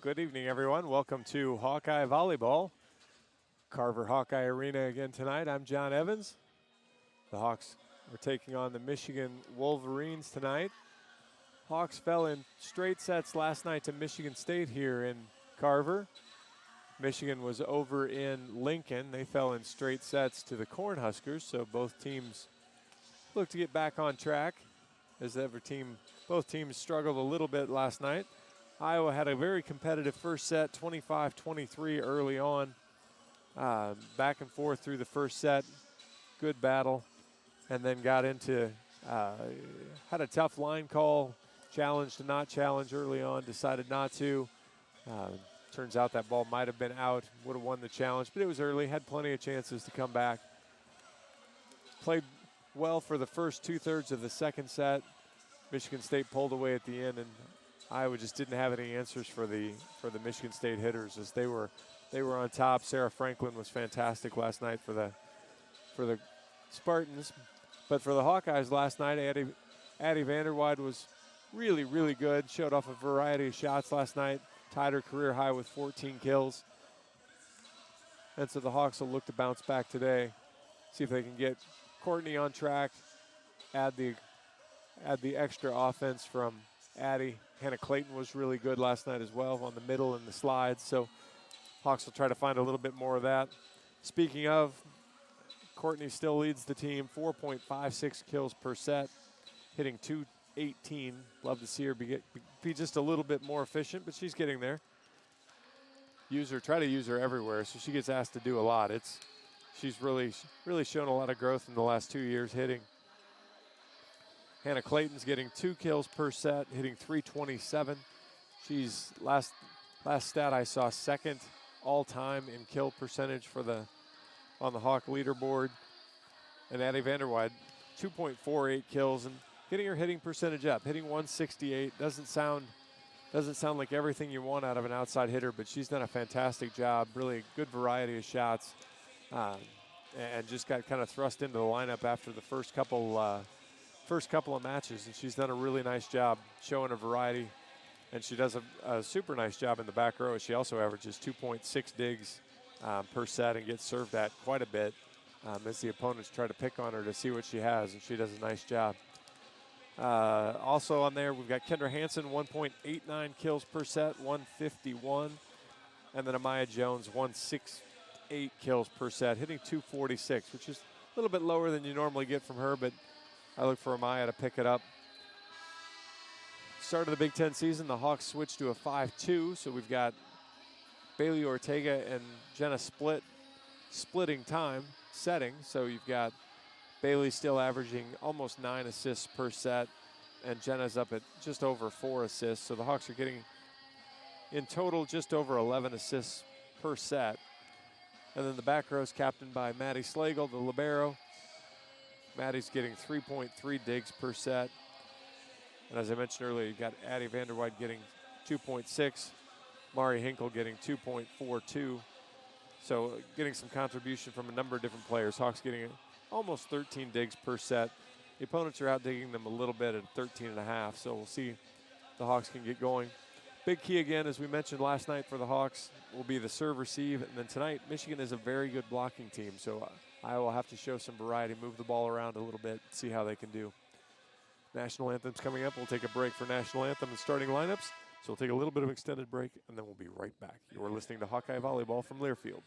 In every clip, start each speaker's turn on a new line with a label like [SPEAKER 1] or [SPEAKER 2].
[SPEAKER 1] Good evening, everyone. Welcome to Hawkeye Volleyball. Carver Hawkeye Arena again tonight. I'm John Evans. The Hawks are taking on the Michigan Wolverines tonight. Hawks fell in straight sets last night to Michigan State here in Carver. Michigan was over in Lincoln. They fell in straight sets to the Cornhuskers, so both teams look to get back on track as both teams struggled a little bit last night. Iowa had a very competitive first set, 25-23 early on. Back and forth through the first set, good battle, and then got into, had a tough line call, challenge to not challenge early on, decided not to. Turns out that ball might have been out, would have won the challenge, but it was early, had plenty of chances to come back. Played well for the first two-thirds of the second set. Michigan State pulled away at the end, and Iowa just didn't have any answers for the Michigan State hitters as they were on top. Sarah Franklin was fantastic last night for the Spartans, but for the Hawkeyes last night, Addie Vanderweide was really, really good. Showed off a variety of shots last night. Tied her career high with 14 kills. And so the Hawks will look to bounce back today, see if they can get Courtney on track, add the extra offense from Addie. Hannah Clayton was really good last night as well on the middle and the slides. So Hawks will try to find a little bit more of that. Speaking of, Courtney still leads the team, 4.56 kills per set, hitting .218. Love to see her be just a little bit more efficient, but she's getting there. Try to use her everywhere, so she gets asked to do a lot. She's really shown a lot of growth in the last 2 years hitting. Hannah Clayton's getting 2 kills per set, hitting .327. She's last stat I saw, second all-time in kill percentage on the Hawk leaderboard. And Addie Vanderweide, 2.48 kills and getting her hitting percentage up, hitting .168. Doesn't sound like everything you want out of an outside hitter, but she's done a fantastic job. Really good variety of shots, and just got kind of thrust into the lineup after the first couple of matches, and she's done a really nice job showing a variety, and she does a super nice job in the back row. She also averages 2.6 digs per set and gets served at quite a bit as the opponents try to pick on her to see what she has, and she does a nice job. Also on there, we've got Kendra Hansen, 1.89 kills per set, 151, and then Amaya Jones, 168 kills per set, hitting .246, which is a little bit lower than you normally get from her, but I look for Amaya to pick it up. Start of the Big Ten season, the Hawks switched to a 5-2, so we've got Bailey Ortega and Jenna splitting time setting. So you've got Bailey still averaging almost 9 assists per set, and Jenna's up at just over 4 assists. So the Hawks are getting, in total, just over 11 assists per set. And then the back row is captained by Maddie Slagle, the libero. Maddie's getting 3.3 digs per set. And as I mentioned earlier, you've got Addie Vanderweide getting 2.6, Mari Hinkle getting 2.42. So getting some contribution from a number of different players. Hawks getting almost 13 digs per set. The opponents are out digging them a little bit at 13.5, so we'll see if the Hawks can get going. Big key again, as we mentioned last night for the Hawks, will be the serve receive. And then tonight, Michigan is a very good blocking team, so Iowa will have to show some variety, move the ball around a little bit, see how they can do. National anthem's coming up. We'll take a break for national anthem and starting lineups. So we'll take a little bit of extended break, and then we'll be right back. You're listening to Hawkeye Volleyball from Learfield.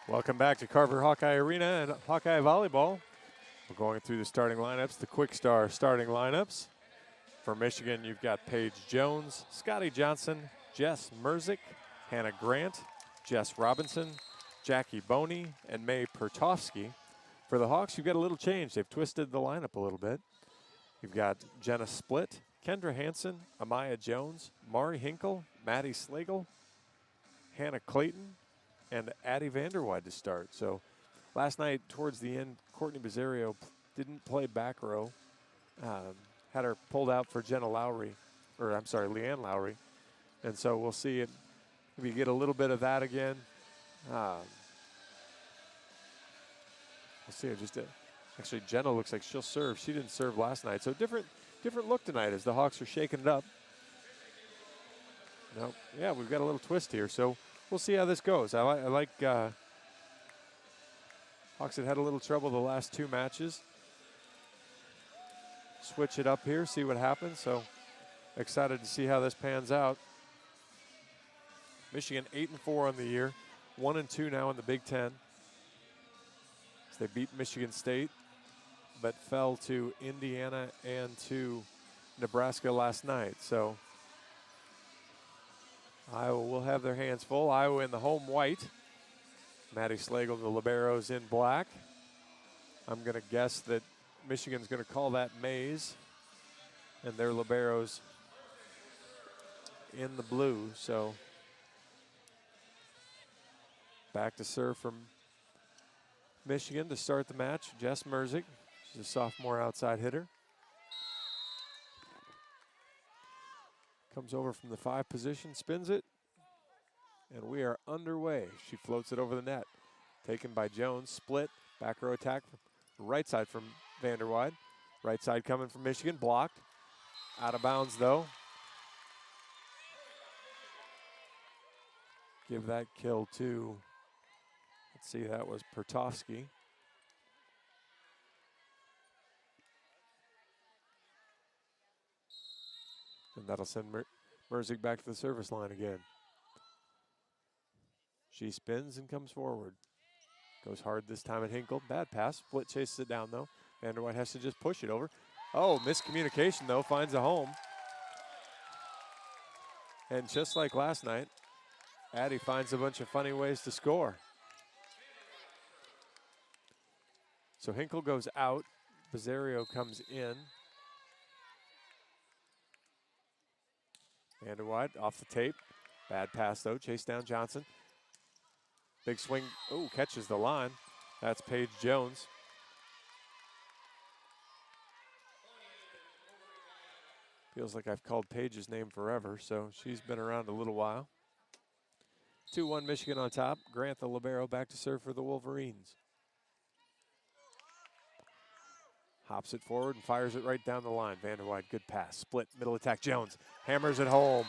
[SPEAKER 1] Welcome back to Carver Hawkeye Arena and Hawkeye Volleyball. We're going through the starting lineups, the Quick Star starting lineups. For Michigan, you've got Paige Jones, Scotty Johnson, Jess Merzick, Hannah Grant, Jess Robinson, Jackie Boney, and May Pertofsky. For the Hawks, you've got a little change. They've twisted the lineup a little bit. You've got Jenna Splitt, Kendra Hansen, Amaya Jones, Mari Hinkle, Maddie Slagle, Hannah Clayton, and Addie Vanderweide to start. So last night, towards the end, Courtney Bizzario didn't play back row. Had her pulled out for Leanne Lowry. And so we'll see if we get a little bit of that again. We'll see. Actually, Jenna looks like she'll serve. She didn't serve last night. So different look tonight as the Hawks are shaking it up. No, yeah, we've got a little twist here. So we'll see how this goes. I like Hawks had a little trouble the last two matches. Switch it up here, see what happens. So excited to see how this pans out. Michigan 8-4 on the year, 1-2 now in the Big Ten. So they beat Michigan State, but fell to Indiana and to Nebraska last night. So Iowa will have their hands full. Iowa in the home white. Maddie Slagle, the liberos in black. I'm going to guess that Michigan's going to call that maize, and their liberos in the blue. So back to serve from Michigan to start the match. Jess Merzick, she's a sophomore outside hitter. Comes over from the 5 position, spins it, and we are underway. She floats it over the net. Taken by Jones, split, back row attack, right side from Vanderweide. Right side coming from Michigan, blocked. Out of bounds though. Give that kill to, let's see, that was Pertofsky. And that'll send Merzick back to the service line again. She spins and comes forward. Goes hard this time at Hinkle. Bad pass. Split chases it down though. Vanderweide has to just push it over. Oh, miscommunication though. Finds a home. And just like last night, Addie finds a bunch of funny ways to score. So Hinkle goes out. Bizzario comes in. Vanderweide off the tape. Bad pass though. Chase down Johnson. Big swing. Oh, catches the line. That's Paige Jones. Feels like I've called Paige's name forever, so she's been around a little while. 2-1 Michigan on top. Grant the libero back to serve for the Wolverines. Hops it forward and fires it right down the line. Vanderweide, good pass. Split, middle attack. Jones hammers it home.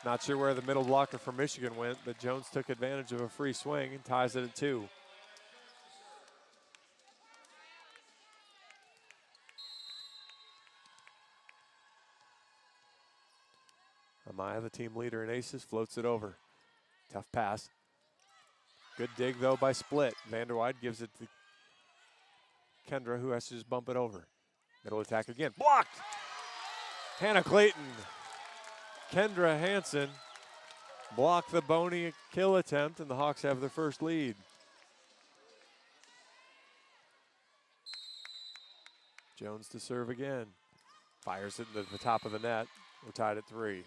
[SPEAKER 1] Not sure where the middle blocker for Michigan went, but Jones took advantage of a free swing and ties it at 2. Amaya, the team leader in aces, floats it over. Tough pass. Good dig, though, by Split. Vanderweide gives it to Kendra, who has to just bump it over. Middle attack again. Blocked! Hannah Clayton. Kendra Hansen blocked the Boney kill attempt, and the Hawks have their first lead. Jones to serve again. Fires it into the top of the net. We're tied at 3.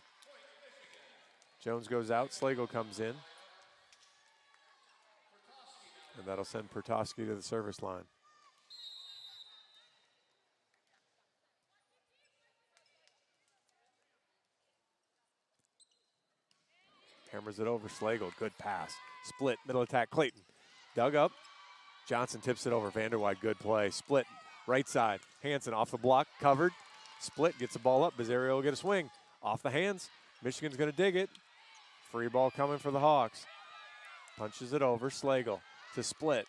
[SPEAKER 1] Jones goes out. Slagle comes in. And that'll send Pertofsky to the service line. Hammers it over. Slagle, good pass. Split, middle attack. Clayton dug up. Johnson tips it over. Vanderweide, good play. Split, right side. Hansen off the block, covered. Split, gets the ball up. Bizzario will get a swing. Off the hands. Michigan's going to dig it. Free ball coming for the Hawks. Punches it over. Slagle to Split.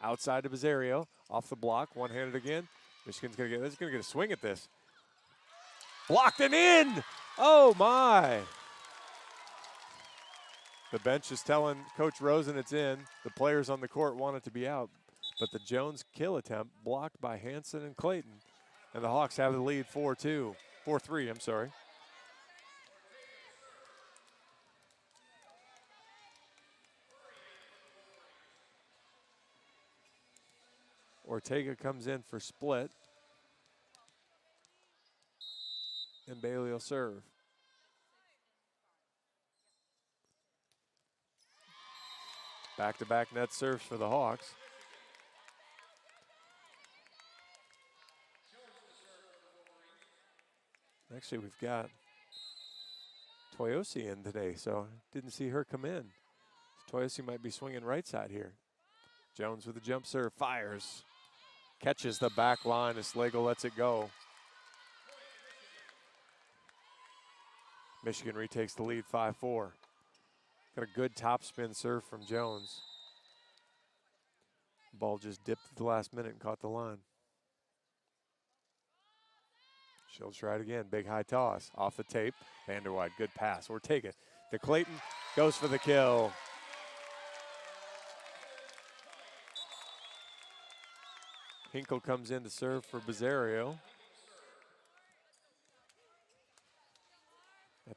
[SPEAKER 1] Outside to Bizzario. Off the block, one-handed again. Michigan's going to get a swing at this. Blocked and in! Oh, my. The bench is telling Coach Rosen it's in. The players on the court want it to be out. But the Jones kill attempt blocked by Hanson and Clayton. And the Hawks have the lead 4-2. 4-3, I'm sorry. Ortega comes in for split. And Bailey will serve. Back-to-back net serves for the Hawks. Actually, we've got Toyosi in today, so didn't see her come in. Toyosi might be swinging right side here. Jones with a jump serve, fires. Catches the back line as Slagle lets it go. Michigan retakes the lead 5-4. Got a good topspin serve from Jones. Ball just dipped at the last minute and caught the line. She'll try it again. Big high toss. Off the tape. Vanderwide, good pass. Ortega to Clayton. Goes for the kill. Hinkle comes in to serve for Bizzario.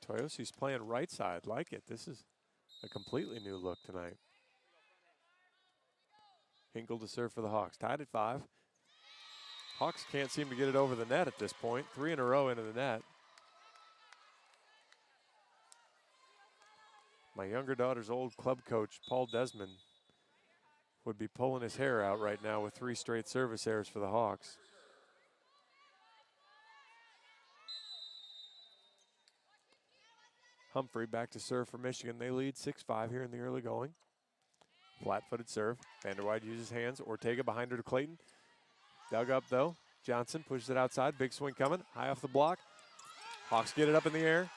[SPEAKER 1] Toyosi's playing right side. Like it. This is a completely new look tonight. Hinkle to serve for the Hawks. Tied at 5. Hawks can't seem to get it over the net at this point. 3 in a row into the net. My younger daughter's old club coach, Paul Desmond, would be pulling his hair out right now with 3 straight service errors for the Hawks. Humphrey back to serve for Michigan. They lead 6-5 here in the early going. Flat-footed serve. Vanderwide uses hands. Ortega behind her to Clayton. Dug up though. Johnson pushes it outside. Big swing coming. High off the block. Hawks get it up in the air.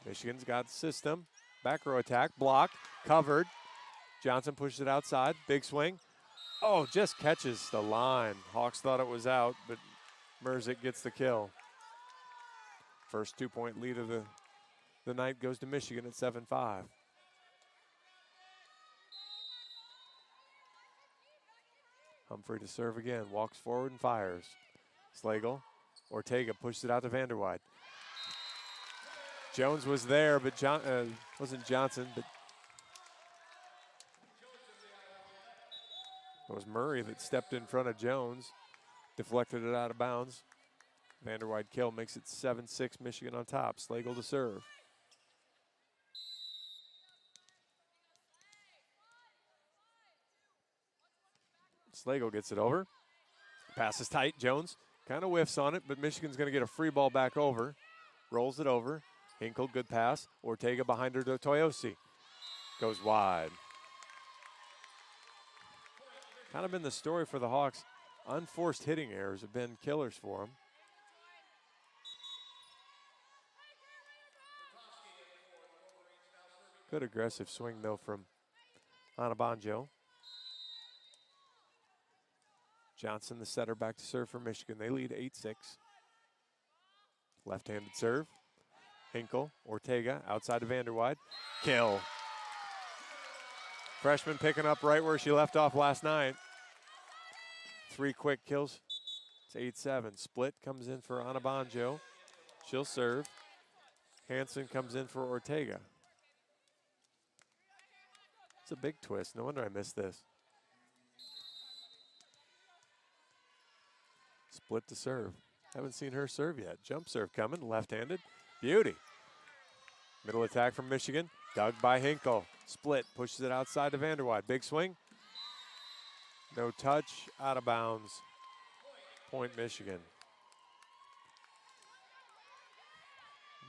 [SPEAKER 1] Michigan's got the system. Back row attack. Blocked. Covered. Johnson pushes it outside. Big swing. Oh, just catches the line. Hawks thought it was out, but Merzick gets the kill. First 2-point lead of the night goes to Michigan at 7-5. Humphrey to serve again, walks forward and fires. Slagle, Ortega pushes it out to Vanderwide. Jones was there, but wasn't Johnson, but it was Murray that stepped in front of Jones, deflected it out of bounds. Vanderwide kill makes it 7-6, Michigan on top. Slagle to serve. Slagle gets it over. Pass is tight. Jones kind of whiffs on it, but Michigan's going to get a free ball back over. Rolls it over. Hinkle, good pass. Ortega behind her to Toyosi. Goes wide. Kind of been the story for the Hawks. Unforced hitting errors have been killers for them. Good aggressive swing, though, from Anabanjo. Johnson, the setter, back to serve for Michigan. They lead 8-6. Left-handed serve. Hinkle, Ortega, outside of Vanderwide. Kill. Freshman picking up right where she left off last night. 3 quick kills. It's 8-7. Split comes in for Anabanjo. She'll serve. Hanson comes in for Ortega. It's a big twist. No wonder I missed this. Split to serve. Haven't seen her serve yet. Jump serve coming, left-handed. Beauty. Middle attack from Michigan. Dug by Hinkle. Split, pushes it outside to Vanderwide. Big swing. No touch, out of bounds. Point Michigan.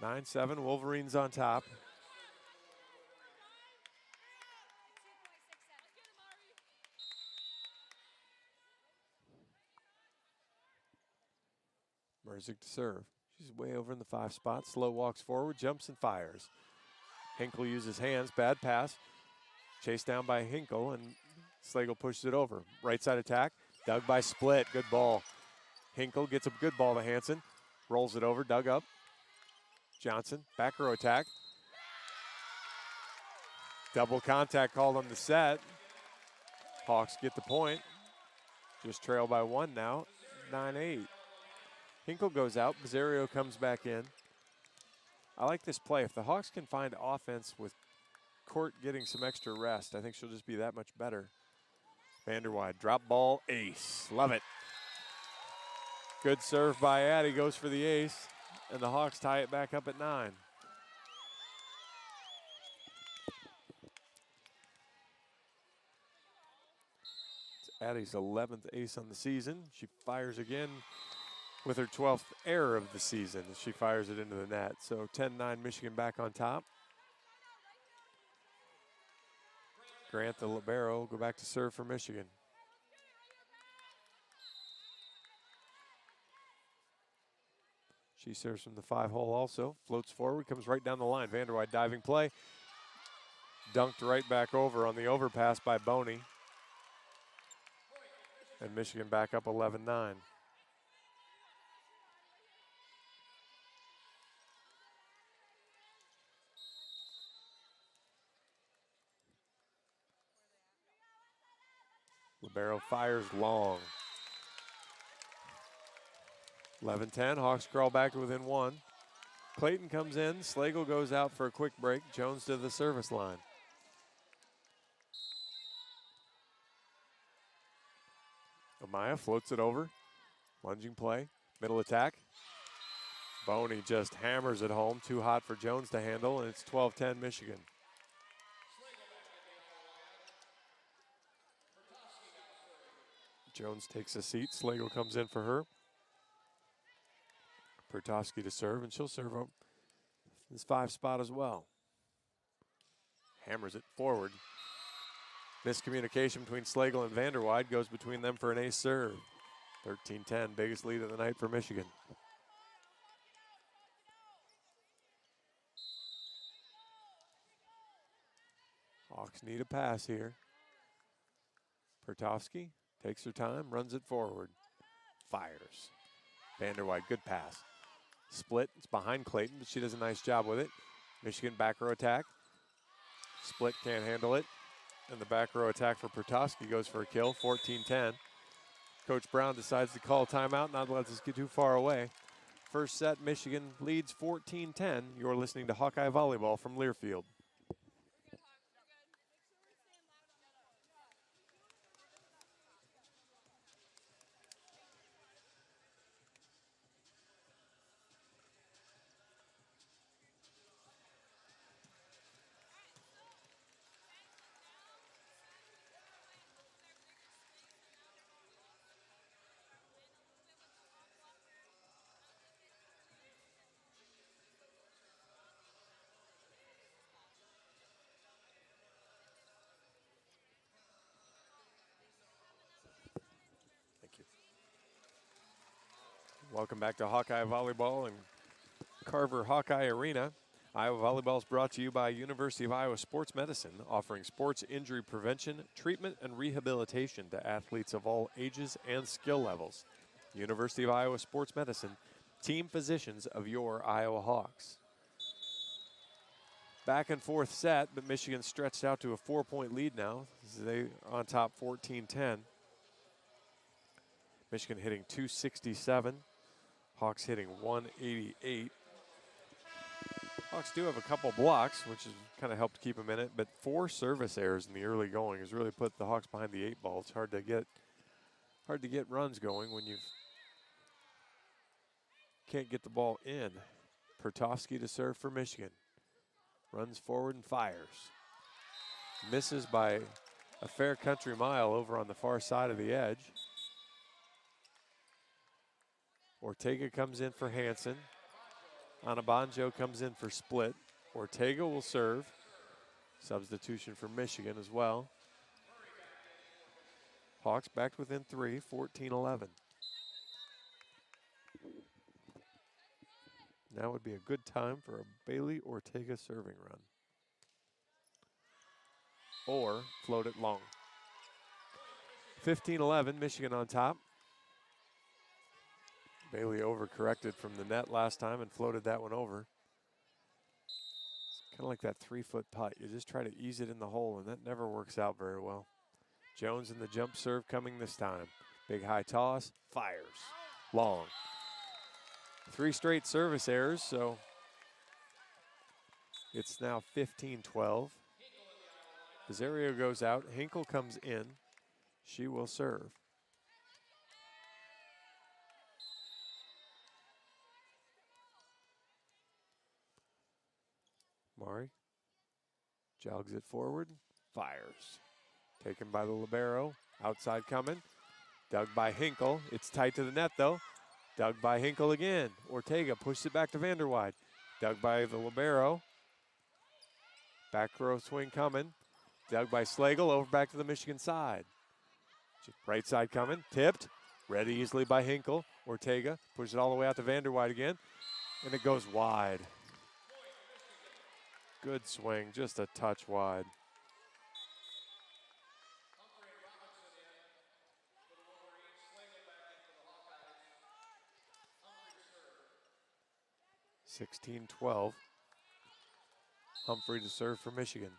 [SPEAKER 1] 9-7, Wolverines on top. Merzick to serve. She's way over in the 5 spot. Slow walks forward, jumps and fires. Hinkle uses hands, bad pass. Chased down by Hinkle, and Slagle pushes it over. Right side attack, dug by Split, good ball. Hinkle gets a good ball to Hanson. Rolls it over, dug up. Johnson, back row attack. Double contact called on the set. Hawks get the point. Just trail by 1 now, 9-8. Hinkle goes out, Bizzario comes back in. I like this play. If the Hawks can find offense with Court getting some extra rest, I think she'll just be that much better. Vanderwide, drop ball, ace. Love it. Good serve by Addie, goes for the ace, and the Hawks tie it back up at 9. It's Addie's 11th ace on the season. She fires again with her 12th error of the season. She fires it into the net. So 10-9 Michigan back on top. Grant, the libero, go back to serve for Michigan. She serves from the 5-hole also. Floats forward, comes right down the line. Vanderwide diving play. Dunked right back over on the overpass by Boney. And Michigan back up 11-9. Libero fires long. 11-10, Hawks crawl back to within 1. Clayton comes in, Slagle goes out for a quick break. Jones to the service line. Amaya floats it over. Lunging play, middle attack. Boney just hammers it home, too hot for Jones to handle, and it's 12-10 Michigan. Jones takes a seat, Slagle comes in for her. Pertofsky to serve, and she'll serve up this 5 spot as well. Hammers it forward. Miscommunication between Slagle and Vanderwide goes between them for an ace serve. 13-10, biggest lead of the night for Michigan. Hawks need a pass here. Pertofsky takes her time, runs it forward. Fires. Vanderwide, good pass. Split, it's behind Clayton, but she does a nice job with it. Michigan back row attack. Split can't handle it. And the back row attack for Pertofsky goes for a kill, 14-10. Coach Brown decides to call timeout, not to let this get too far away. First set, Michigan leads 14-10. You're listening to Hawkeye Volleyball from Learfield. Welcome back to Hawkeye Volleyball and Carver Hawkeye Arena. Iowa Volleyball is brought to you by University of Iowa Sports Medicine, offering sports injury prevention, treatment, and rehabilitation to athletes of all ages and skill levels. University of Iowa Sports Medicine, team physicians of your Iowa Hawks. Back and forth set, but Michigan stretched out to a 4-point lead now. They on top 14-10. Michigan hitting 267. Hawks hitting 188. Hawks do have a couple blocks, which has kind of helped keep them in it, but 4 service errors in the early going has really put the Hawks behind the 8 ball. It's hard to get runs going when you can't get the ball in. Pertofsky to serve for Michigan. Runs forward and fires. Misses by a fair country mile over on the far side of the edge. Ortega comes in for Hansen. Anabanjo comes in for Split. Ortega will serve. Substitution for Michigan as well. Hawks back within 3, 14-11. Now would be a good time for a Bailey Ortega serving run. Or float it long. 15-11, Michigan on top. Bailey overcorrected from the net last time and floated that one over. Kind of like that 3-foot putt. You just try to ease it in the hole, and that never works out very well. Jones in the jump serve coming this time. Big high toss, fires, long. 3 straight service errors, so it's now 15-12. Bezerio goes out, Hinkle comes in. She will serve. Mari jogs it forward, fires. Taken by the libero, outside coming. Dug by Hinkle, it's tight to the net though. Dug by Hinkle again. Ortega pushes it back to Vanderwide. Dug by the libero. Back row swing coming. Dug by Slagle, over back to the Michigan side. Right side coming, tipped. Read easily by Hinkle. Ortega pushes it all the way out to Vanderwide again. And it goes wide. Good swing, just a touch wide. (16-12). Humphrey to serve for Michigan.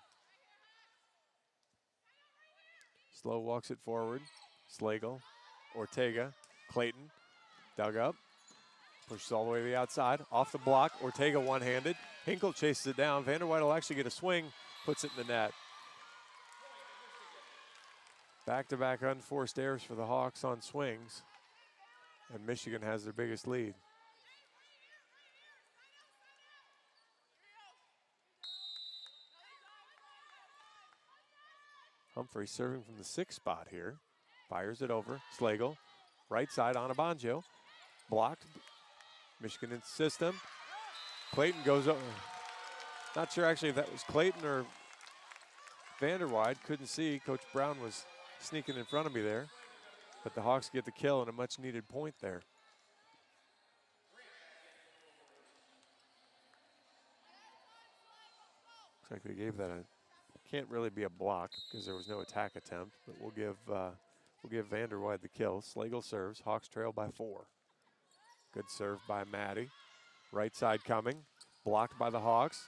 [SPEAKER 1] Slow walks it forward. Slagle, Ortega, Clayton, dug up. Pushes all the way to the outside, off the block. Ortega one-handed. Hinkle chases it down. Vanderwide will actually get a swing, puts it in the net. Back-to-back unforced errors for the Hawks on swings. And Michigan has their biggest lead. Humphrey serving from the 6th spot here. Fires it over. Slagle, right side on Abanjo. Blocked. Michigan in system. Clayton goes over. Not sure actually if that was Clayton or Vanderwide. Couldn't see. Coach Brown was sneaking in front of me there. But the Hawks get the kill and a much needed point there. Looks like they gave that a, can't really be a block because there was no attack attempt, but we'll give Vanderwide the kill. Slagle serves. Hawks trail by 4. Good serve by Maddie. Right side coming. Blocked by the Hawks.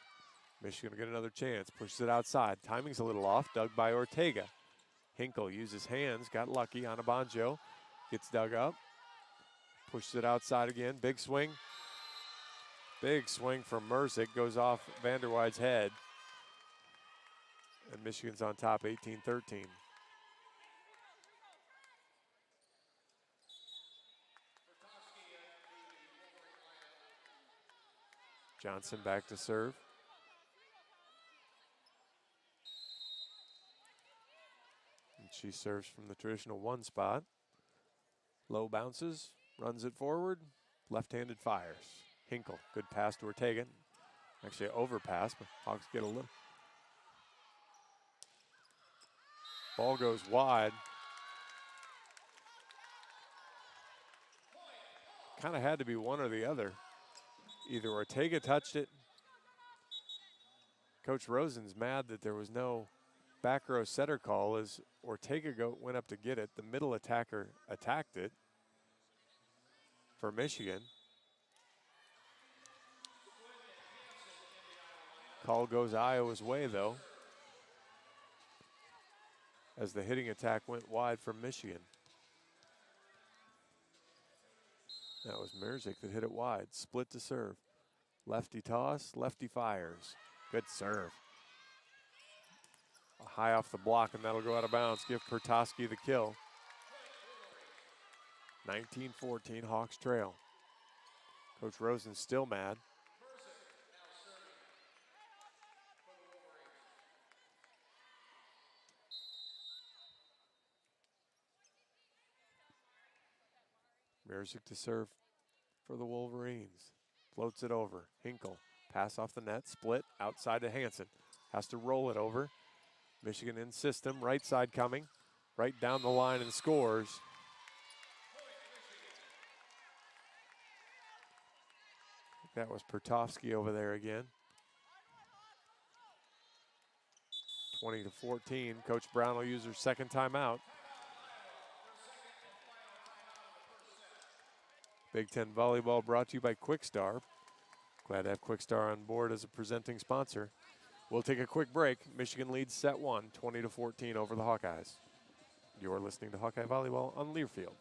[SPEAKER 1] Michigan will get another chance. Pushes it outside. Timing's a little off. Dug by Ortega. Hinkle uses hands. Got lucky on Abanjo. Gets dug up. Pushes it outside again. Big swing. Big swing from Merzick. Goes off Vanderwide's head. And Michigan's on top 18-13. Johnson back to serve. And she serves from the traditional 1 spot. Low bounces, runs it forward, left-handed fires. Hinkle, good pass to Ortega. Actually an overpass, but Hawks get a little. Ball goes wide. Kind of had to be one or the other. Either Ortega touched it. Coach Rosen's mad that there was no back row setter call as Ortega went up to get it. The middle attacker attacked it for Michigan. Call goes Iowa's way though, as the hitting attack went wide from Michigan. That was Merzick that hit it wide. Split to serve. Lefty toss, lefty fires. Good serve. High off the block, and that'll go out of bounds. Give Pertoski the kill. 19-14, Hawks trail. Coach Rosen's still mad. Merzick to serve for the Wolverines. Floats it over. Hinkle. Pass off the net. Split outside to Hansen. Has to roll it over. Michigan in system. Right side coming. Right down the line and scores. That was Pertovsky over there again. 20-14. Coach Brown will use her second timeout. Big Ten Volleyball brought to you by Quick Star. Glad to have Quick Star on board as a presenting sponsor. We'll take a quick break. Michigan leads set one, 20-14 over the Hawkeyes. You're listening to Hawkeye Volleyball on Learfield.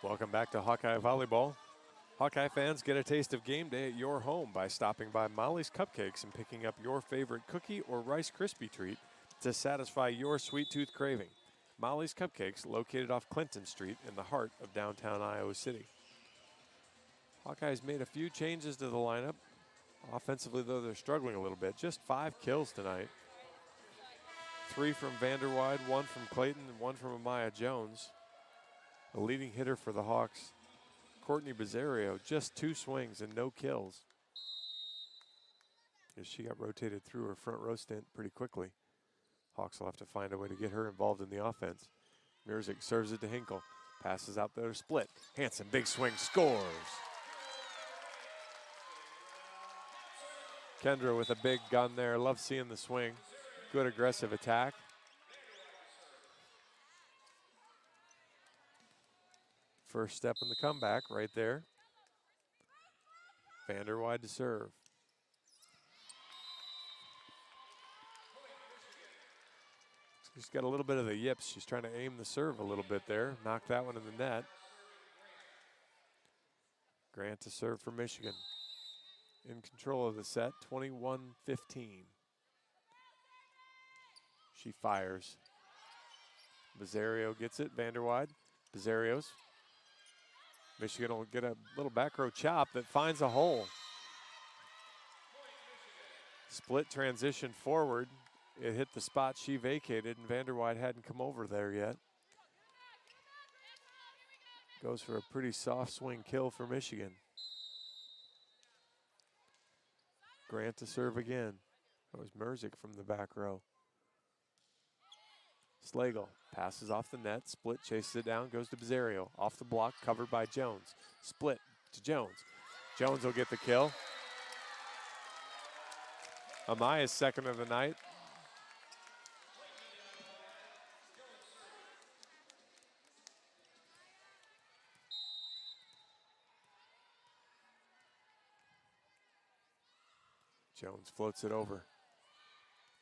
[SPEAKER 1] Welcome back to Hawkeye Volleyball. Hawkeye fans, get a taste of game day at your home by stopping by Molly's Cupcakes and picking up your favorite cookie or Rice Krispie treat to satisfy your sweet tooth craving. Molly's Cupcakes, located off Clinton Street in the heart of downtown Iowa City. Hawkeyes made a few changes to the lineup. Offensively, though, they're struggling a little bit. Just 5 kills tonight. 3 from Vanderwide, 1 from Clayton, and 1 from Amaya Jones. The leading hitter for the Hawks, Courtney Bizzario, just 2 swings and no kills. As she got rotated through her front row stint pretty quickly. Hawks will have to find a way to get her involved in the offense. Mirzik serves it to Hinkle. Passes out there to Split. Hanson, big swing, scores. Kendra with a big gun there. Love seeing the swing. Good aggressive attack. First step in the comeback right there. Vanderwide to serve. She's got a little bit of the yips. She's trying to aim the serve a little bit there. Knocked that one in the net. Grant to serve for Michigan. In control of the set, 21-15. She fires. Bizzario gets it, Vanderwide. Bizzario's. Michigan will get a little back row chop that finds a hole. Split transition forward. It hit the spot she vacated, and Vanderwide hadn't come over there yet. Goes for a pretty soft swing kill for Michigan. Grant to serve again. That was Mirzik from the back row. Slagle passes off the net. Split chases it down, goes to Bizzario. Off the block, covered by Jones. Split to Jones. Jones will get the kill. Amaya's second of the night. Jones floats it over.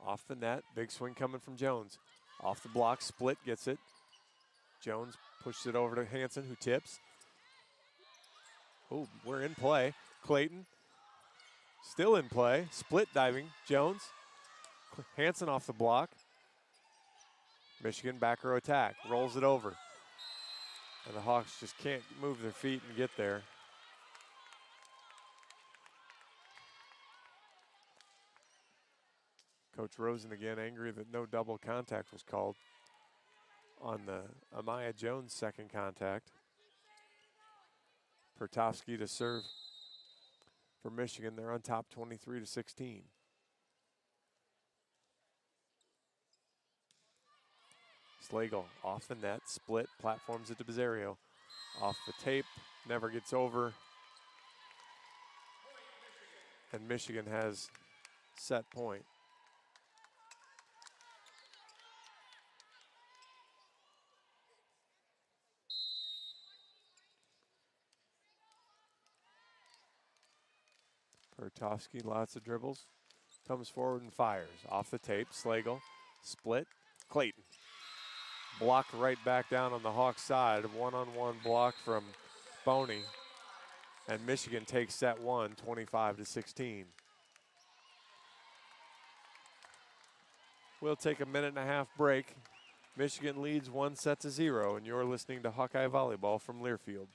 [SPEAKER 1] Off the net, big swing coming from Jones. Off the block, Split gets it. Jones pushes it over to Hanson, who tips. Oh, we're in play. Clayton, still in play. Split diving, Jones. Hanson off the block. Michigan back row attack, rolls it over. And the Hawks just can't move their feet and get there. Coach Rosen again angry that no double contact was called on the Amaya Jones second contact. Pertovsky to serve for Michigan. They're on top 23-16. Slagle off the net, Split, platforms it to Bizzario. Off the tape, never gets over. And Michigan has set point. Pertovsky, lots of dribbles. Comes forward and fires. Off the tape, Slagle, Split, Clayton. Blocked right back down on the Hawks side. One-on-one block from Boney. And Michigan takes set one, 25-16. We'll take a 1.5-minute break. Michigan leads 1-0, and you're listening to Hawkeye Volleyball from Learfield.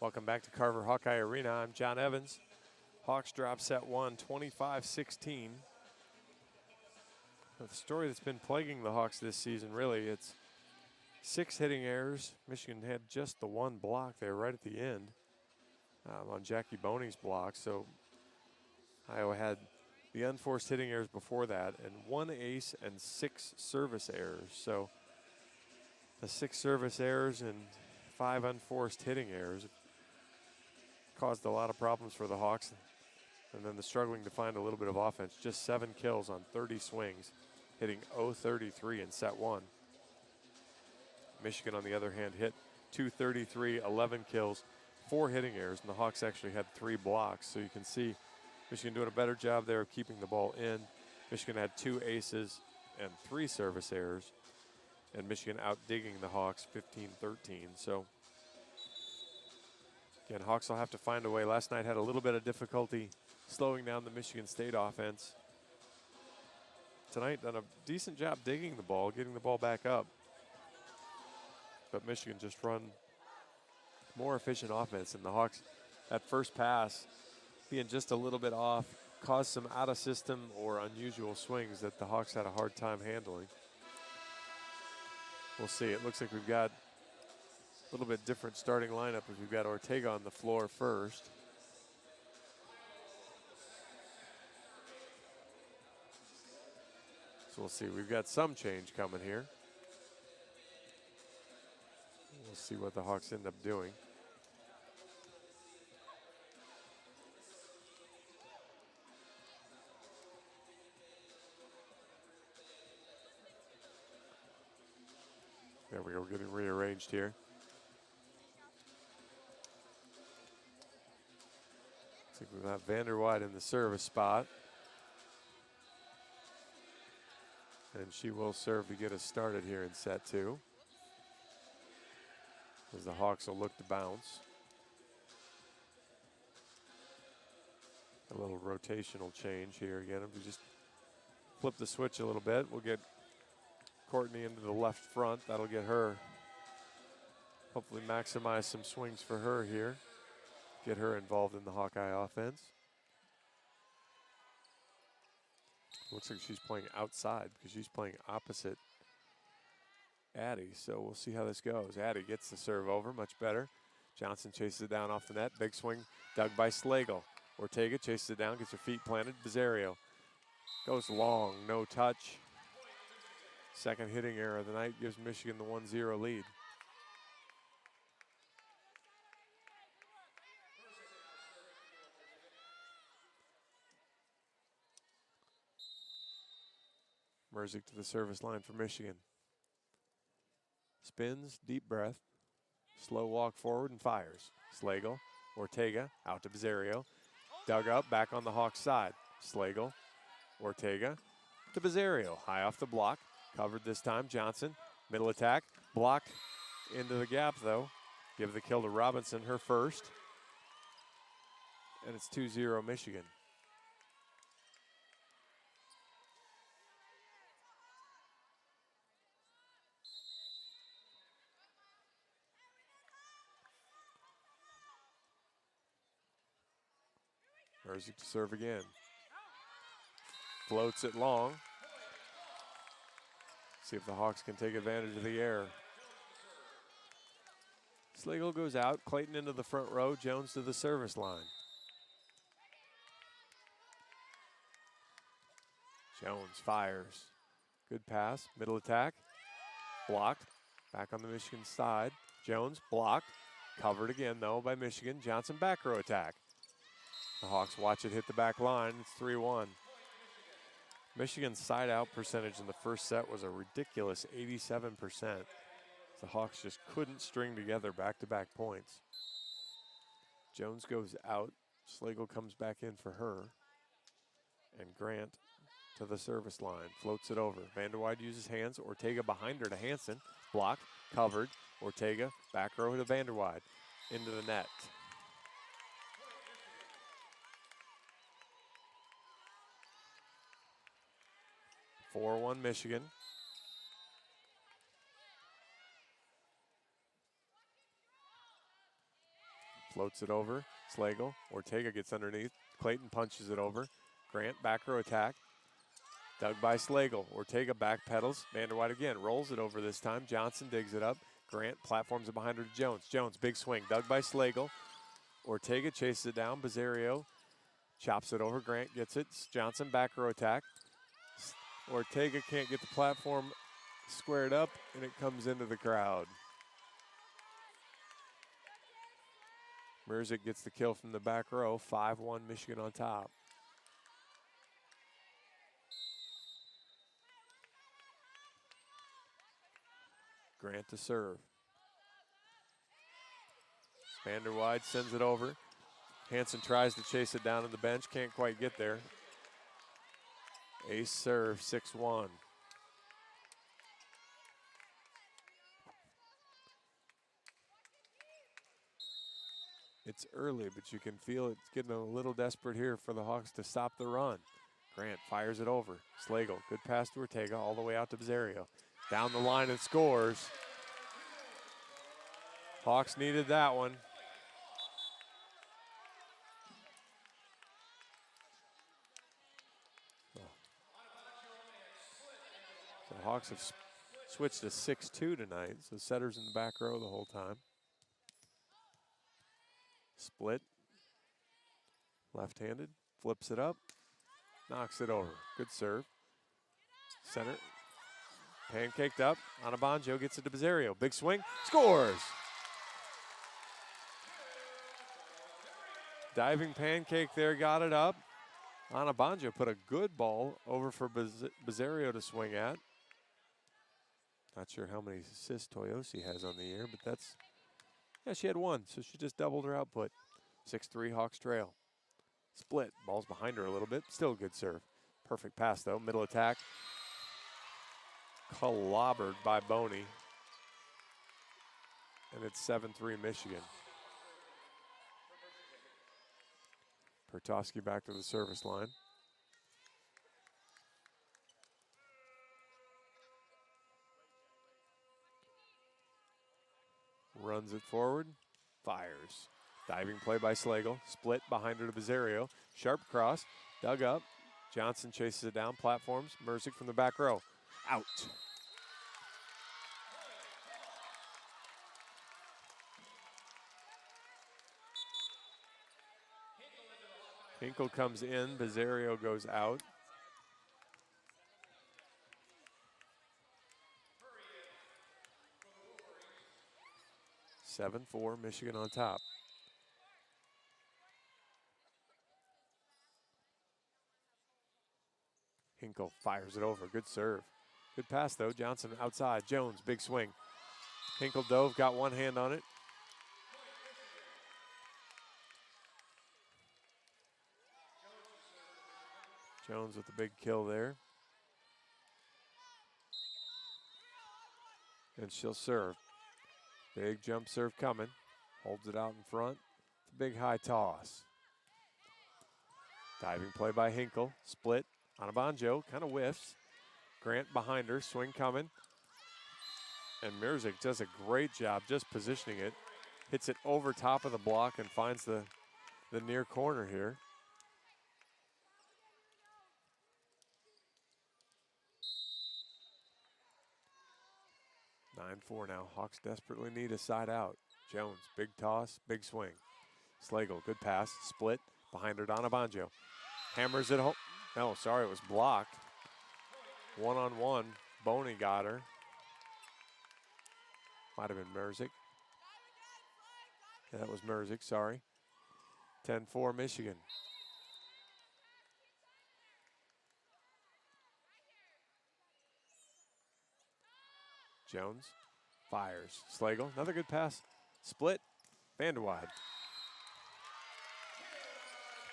[SPEAKER 1] Welcome back to Carver Hawkeye Arena. I'm John Evans. Hawks drop set one, 25-16. The story that's been plaguing the Hawks this season, really, it's 6 hitting errors. Michigan had just the 1 block there right at the end on Jackie Boney's block. So Iowa had the unforced hitting errors before that, and 1 ace and 6 service errors. So the 6 service errors and 5 unforced hitting errors caused a lot of problems for the Hawks. And then the struggling to find a little bit of offense. Just 7 kills on 30 swings, hitting .033 in set 1. Michigan, on the other hand, hit .233, 11 kills, 4 hitting errors, and the Hawks actually had 3 blocks. So you can see Michigan doing a better job there of keeping the ball in. Michigan had 2 aces and 3 service errors, and Michigan out-digging the Hawks 15-13. So again, Hawks will have to find a way. Last night had a little bit of difficulty slowing down the Michigan State offense. Tonight done a decent job digging the ball, getting the ball back up. But Michigan just run more efficient offense, and the Hawks, that first pass being just a little bit off, caused some out of system or unusual swings that the Hawks had a hard time handling. We'll see. It looks like we've got a little bit different starting lineup as we've got Ortega on the floor first. So we'll see. We've got some change coming here. We'll see what the Hawks end up doing. There we go, getting rearranged here. Looks like we've got Vanderwide in the service spot. And she will serve to get us started here in set 2. As the Hawks will look to bounce. A little rotational change here again. If we just flip the switch a little bit, we'll get Courtney into the left front. That'll get her, hopefully maximize some swings for her here. Get her involved in the Hawkeye offense. Looks like she's playing outside because she's playing opposite Addie. So we'll see how this goes. Addie gets the serve over, much better. Johnson chases it down off the net. Big swing dug by Slagle. Ortega chases it down, gets her feet planted. Bizzario goes long, no touch. Second hitting error of the night gives Michigan the 1-0 lead. Merzik to the service line for Michigan. Spins, deep breath, slow walk forward and fires. Slagle, Ortega, out to Bizzario. Dug up, back on the Hawks side. Slagle, Ortega to Bizzario. High off the block, covered this time. Johnson, middle attack, blocked into the gap though. Give the kill to Robinson, her first. And it's 2-0 Michigan. Merzik to serve again. Floats it long. See if the Hawks can take advantage of the error. Slagle goes out. Clayton into the front row. Jones to the service line. Jones fires. Good pass. Middle attack. Blocked. Back on the Michigan side. Jones blocked. Covered again, though, by Michigan. Johnson back row attack. The Hawks watch it hit the back line. It's 3-1. Michigan's side out percentage in the first set was a ridiculous 87%. The Hawks just couldn't string together back-to-back points. Jones goes out. Slagle comes back in for her. And Grant to the service line. Floats it over. Vanderwide uses hands. Ortega behind her to Hansen. Blocked. Covered. Ortega back row to Vanderwide. Into the net. 4-1 Michigan. Floats it over. Slagle. Ortega gets underneath. Clayton punches it over. Grant, back row attack. Dug by Slagle. Ortega back pedals. Vanderwide again. Rolls it over this time. Johnson digs it up. Grant platforms it behind her to Jones. Jones, big swing. Dug by Slagle. Ortega chases it down. Bizzario chops it over. Grant gets it. Johnson, back row attack. Ortega can't get the platform squared up, and it comes into the crowd. Merzick gets the kill from the back row. 5-1 Michigan on top. Grant to serve. Vanderwide sends it over. Hanson tries to chase it down to the bench. Can't quite get there. Ace serve, 6-1. It's early, but you can feel it's getting a little desperate here for the Hawks to stop the run. Grant fires it over. Slagle, good pass to Ortega, all the way out to Bizzario. Down the line and scores. Hawks needed that one. So the Hawks have switched to 6-2 tonight, so setters in the back row the whole time. Split. Left-handed, flips it up, knocks it over. Good serve. Center. Pancaked up. Anabanjo gets it to Bizzario. Big swing. Scores! Diving pancake there, got it up. Anabanjo put a good ball over for Bizzario to swing at. Not sure how many assists Toyosi has on the year, but that's, yeah, she had one, so she just doubled her output. 6-3 Hawks trail. Split, ball's behind her a little bit, still a good serve. Perfect pass though, middle attack. Clobbered by Boney. And it's 7-3 Michigan. Pertosky back to the service line. Runs it forward, fires. Diving play by Slagle, split behind her to Bizzario. Sharp cross, dug up. Johnson chases it down, platforms. Merzick from the back row, out. Hinkle comes in, Bizzario goes out. Seven, 4, Michigan on top. Hinkle fires it over, good serve. Good pass though, Johnson outside, Jones, big swing. Hinkle dove, got one hand on it. Jones with the big kill there. And she'll serve. Big jump serve coming. Holds it out in front. It's a big high toss. Diving play by Hinkle. Split. Anabanjo kind of whiffs. Grant behind her. Swing coming. And Merzick does a great job just positioning it. Hits it over top of the block and finds the near corner here. (9-4) now. Hawks desperately need a side out. Jones, big toss, big swing. Slagle, good pass, split, behind her, Anabanjo. Hammers it home. No, sorry, it was blocked. One-on-one, Boney got her. Might have been Merzick. Yeah, that was Merzick, sorry. 10-4 Michigan. Jones fires. Slagle, another good pass. Split, Vanderwide.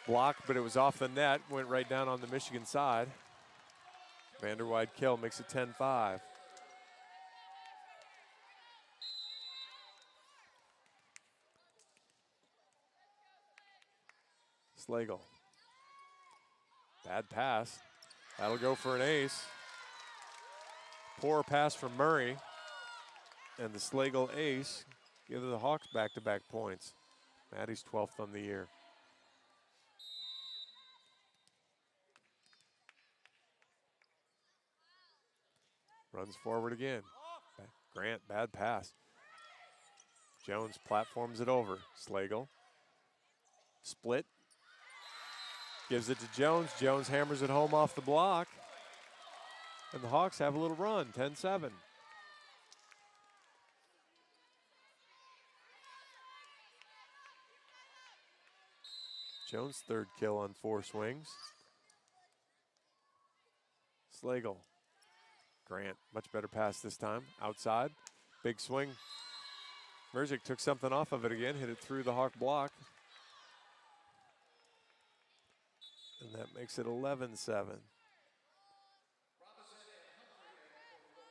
[SPEAKER 1] Blocked, but it was off the net. Went right down on the Michigan side. Vanderwide kill makes it 10-5. Slagle. Bad pass. That'll go for an ace. Poor pass from Murray. And the Slagle ace give the Hawks back-to-back points. Maddie's 12th on the year. Runs forward again. Grant, bad pass. Jones platforms it over. Slagle. Split. Gives it to Jones. Jones hammers it home off the block. And the Hawks have a little run, 10-7. Jones' third kill on 4 swings. Slagle. Grant, much better pass this time. Outside. Big swing. Merzick took something off of it again, hit it through the Hawk block. And that makes it 11-7.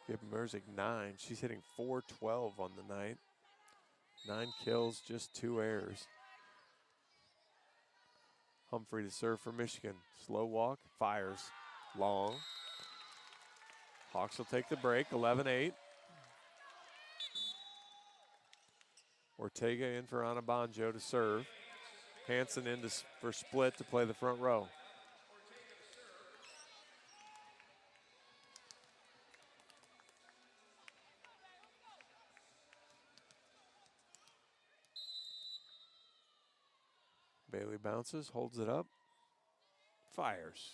[SPEAKER 1] Give Merzick 9. She's hitting .412 on the night. 9 kills, just 2 errors. Humphrey to serve for Michigan. Slow walk, fires, long. Hawks will take the break, 11-8. Ortega in for Ana Banjo to serve. Hansen in for split to play the front row. Bailey bounces, holds it up, fires.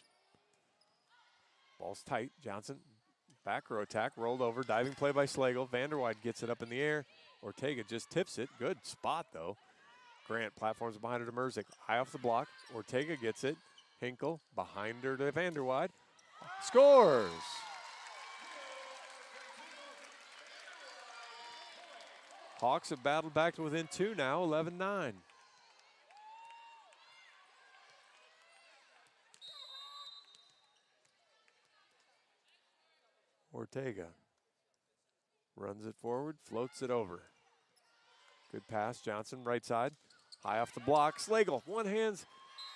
[SPEAKER 1] Ball's tight, Johnson. Back row attack, rolled over, diving play by Slagle. Vanderwide gets it up in the air. Ortega just tips it, good spot though. Grant platforms behind her to Merzick, high off the block. Ortega gets it, Hinkle behind her to Vanderwide. Scores! Hawks have battled back to within 2 now, 11-9. Ortega runs it forward, floats it over. Good pass, Johnson, right side. High off the block, Slagle, one hands.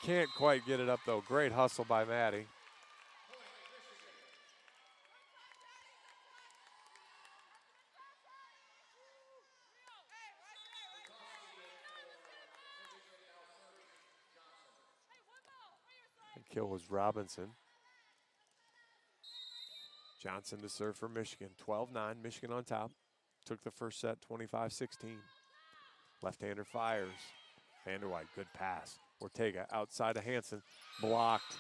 [SPEAKER 1] Can't quite get it up though. Great hustle by Maddie. The kill was Robinson. Johnson to serve for Michigan. 12-9, Michigan on top. Took the first set, 25-16. Left-hander fires. Vanderwide, good pass. Ortega outside of Hansen, blocked.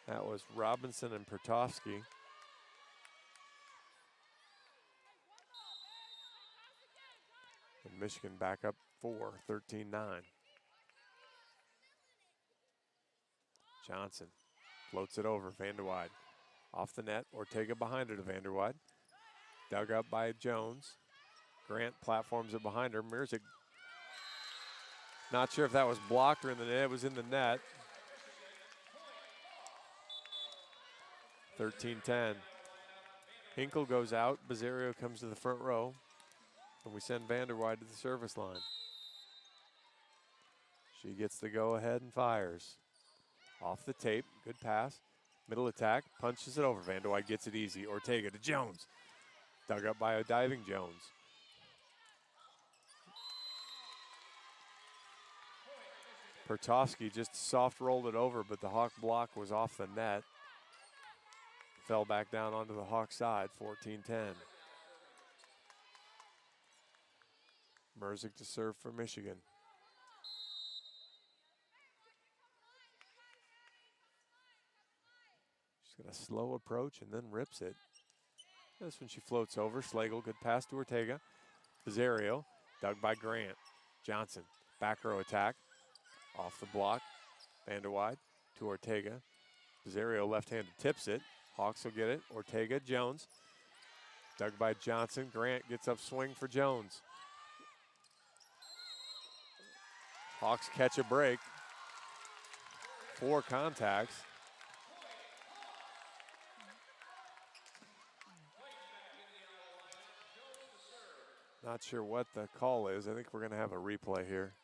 [SPEAKER 1] That was Robinson and Pertovsky. And Michigan back up 4, 13-9. Johnson floats it over, Vanderwide. Off the net, Ortega behind her to Vanderwide. Dug up by Jones. Grant platforms it behind her. Merzick, not sure if that was blocked or in the net. It was in the net. 13-10. Hinkle goes out. Bazzario comes to the front row. And we send Vanderwide to the service line. She gets the go-ahead and fires. Off the tape, good pass. Middle attack, punches it over. Vanderwide gets it easy. Ortega to Jones. Dug up by a diving Jones. Pertovsky just soft rolled it over, but the Hawk block was off the net. Fell back down onto the Hawk side, 14-10. Merzick to serve for Michigan. She's got a slow approach and then rips it. This one she floats over. Slagle, good pass to Ortega. Bazzario, dug by Grant. Johnson, back row attack. Off the block. Vanderwide to Ortega. Bazzario left-handed tips it. Hawks will get it. Ortega, Jones. Dug by Johnson. Grant gets up swing for Jones. Hawks catch a break. 4 contacts. Not sure what the call is. I think we're going to have a replay here.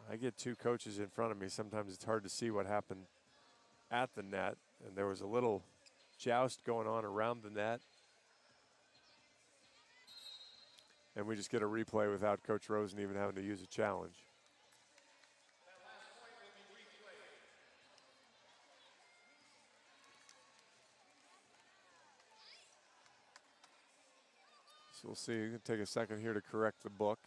[SPEAKER 1] I get 2 coaches in front of me. Sometimes it's hard to see what happened at the net, and there was a little joust going on around the net. And we just get a replay without Coach Rosen even having to use a challenge. So we'll see. You can take a second here to correct the book.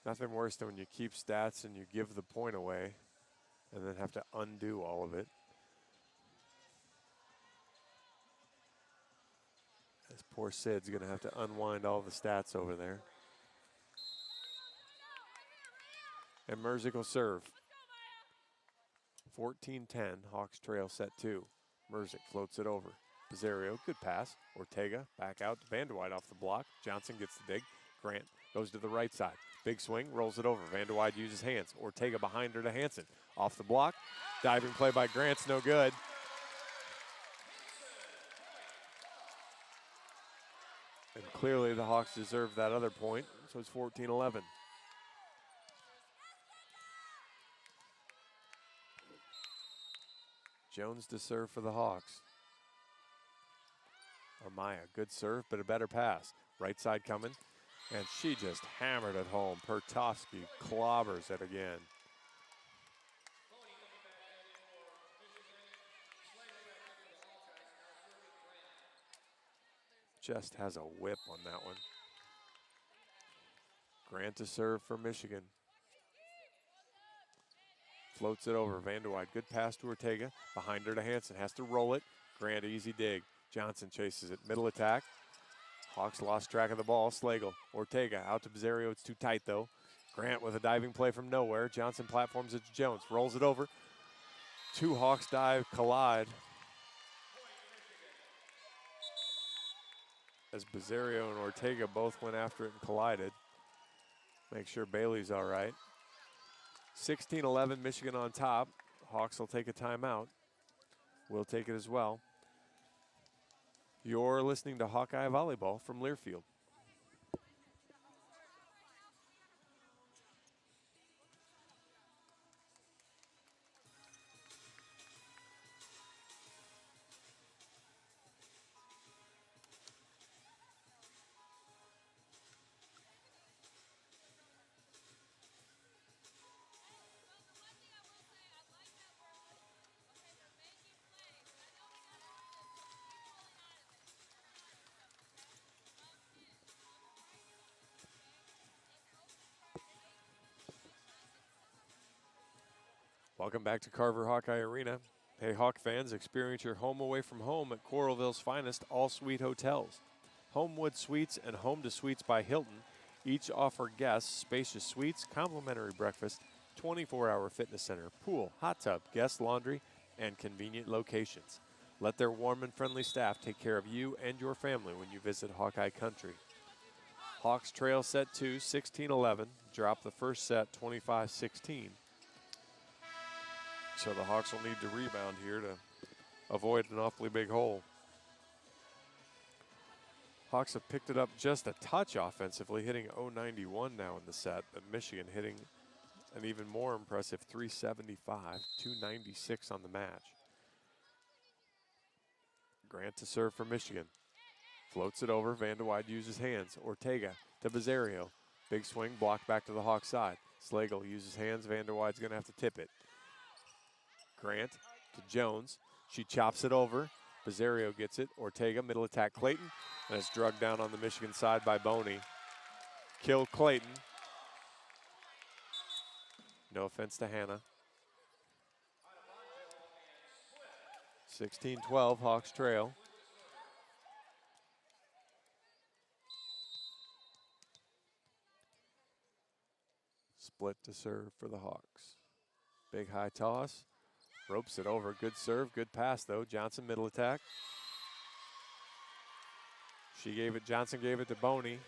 [SPEAKER 1] Nothing worse than when you keep stats and you give the point away and then have to undo all of it. This poor Sid's going to have to unwind all the stats over there. And Merzick will serve. 14-10, Hawks trail set 2. Merzick floats it over. Pizarro, good pass. Ortega back out to Vanderwide off the block. Johnson gets the dig. Grant goes to the right side. Big swing, rolls it over. Vanderwide uses hands. Ortega behind her to Hansen. Off the block. Diving play by Grant's no good. And clearly the Hawks deserve that other point, so it's 14-11. Jones to serve for the Hawks. Amaya, good serve, but a better pass. Right side coming, and she just hammered it home. Pertovsky clobbers it again. Just has a whip on that one. Grant to serve for Michigan. Floats it over. Vanderwide, good pass to Ortega. Behind her to Hansen, has to roll it. Grant, easy dig. Johnson chases it, middle attack. Hawks lost track of the ball. Slagle, Ortega out to Pizarro. It's too tight though. Grant with a diving play from nowhere. Johnson platforms it to Jones, rolls it over. Two Hawks dive, collide. As Pizarro and Ortega both went after it and collided. Make sure Bailey's all right. 16-11, Michigan on top. Hawks will take a timeout. We'll take it as well. You're listening to Hawkeye Volleyball from Learfield. Welcome back to Carver Hawkeye Arena. Hey, Hawk fans, experience your home away from home at Coralville's finest all-suite hotels. Homewood Suites and Home to Suites by Hilton each offer guests spacious suites, complimentary breakfast, 24-hour fitness center, pool, hot tub, guest laundry, and convenient locations. Let their warm and friendly staff take care of you and your family when you visit Hawkeye Country. Hawks trail set 2, 16-11. Drop the first set, 25-16. So the Hawks will need to rebound here to avoid an awfully big hole. Hawks have picked it up just a touch offensively, hitting 091 now in the set, but Michigan hitting an even more impressive 375, 296 on the match. Grant to serve for Michigan. Floats it over, Vanderwide uses hands. Ortega to Pizarro. Big swing, blocked back to the Hawks side. Slagle uses hands, Vanderwide's gonna have to tip it. Grant to Jones. She chops it over. Pizarro gets it. Ortega, middle attack Clayton. And it's drugged down on the Michigan side by Boney. Kill Clayton. No offense to Hannah. 16-12, Hawks trail. Split to serve for the Hawks. Big high toss. Ropes it over. Good serve. Good pass, though. Johnson, middle attack. Johnson gave it to Boney.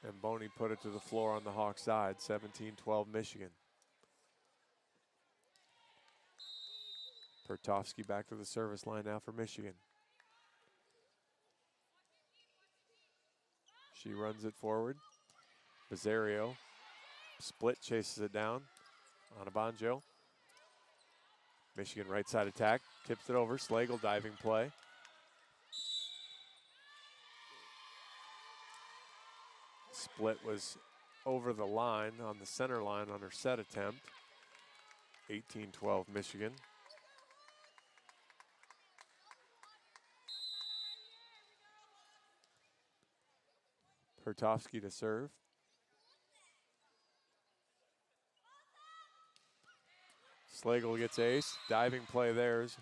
[SPEAKER 1] And Boney put it to the floor on the Hawks side. 17-12 Michigan. Pertovsky back to the service line now for Michigan. She runs it forward. Bizzario, split, chases it down. Anabanjo. Michigan right side attack, tips it over. Slagle diving play. Split was over the line on the center line on her set attempt. 18-12 Michigan. Pertovsky to serve. Slagle gets ace. Diving play theirs.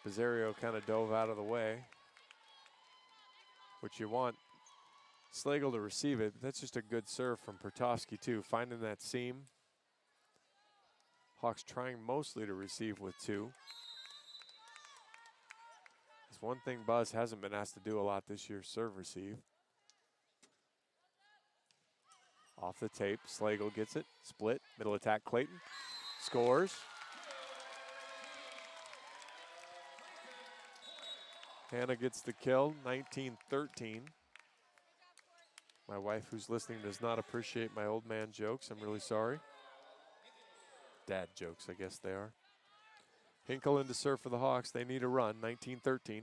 [SPEAKER 1] Bizzario kind of dove out of the way. What you want, Slagle to receive it. But that's just a good serve from Pertovsky too. Finding that seam. Hawks trying mostly to receive with two. There's one thing Buzz hasn't been asked to do a lot this year, serve receive. Off the tape, Slagle gets it, split, middle attack, Clayton, scores. Hannah gets the kill, 19-13. My wife who's listening does not appreciate my old man jokes, I'm really sorry. Dad jokes, I guess they are. Hinkle in to serve for the Hawks, they need a run, 19-13.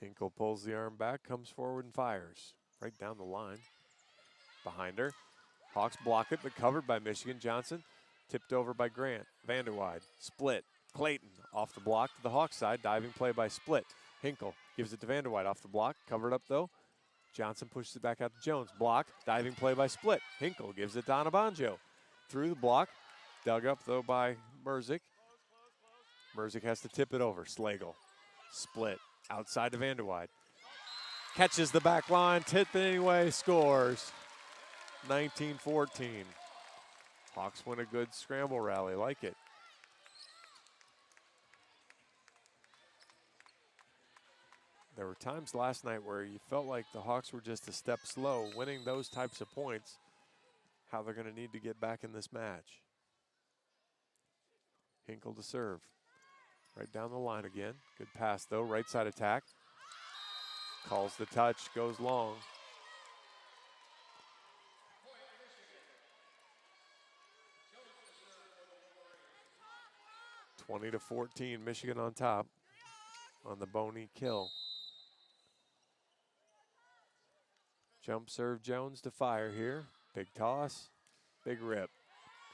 [SPEAKER 1] Hinkle pulls the arm back, comes forward and fires. Right down the line. Behind her. Hawks block it, but covered by Michigan. Johnson tipped over by Grant. Vanderwide, split. Clayton off the block to the Hawks side. Diving play by Split. Hinkle gives it to Vanderwide off the block. Covered up though. Johnson pushes it back out to Jones. Block. Diving play by Split. Hinkle gives it to Anabanjo. Through the block. Dug up though by Merzik. Merzik has to tip it over. Slagle. Split. Outside to Vanderwide. Catches the back line, tip it anyway, scores. 19-14. Hawks win a good scramble rally, like it. There were times last night where you felt like the Hawks were just a step slow, winning those types of points, how they're going to need to get back in this match. Hinkle to serve. Right down the line again. Good pass though, right side attack. Calls the touch, goes long. (20-14), Michigan on top on the Boney kill. Jump serve Jones to fire here. Big toss, big rip.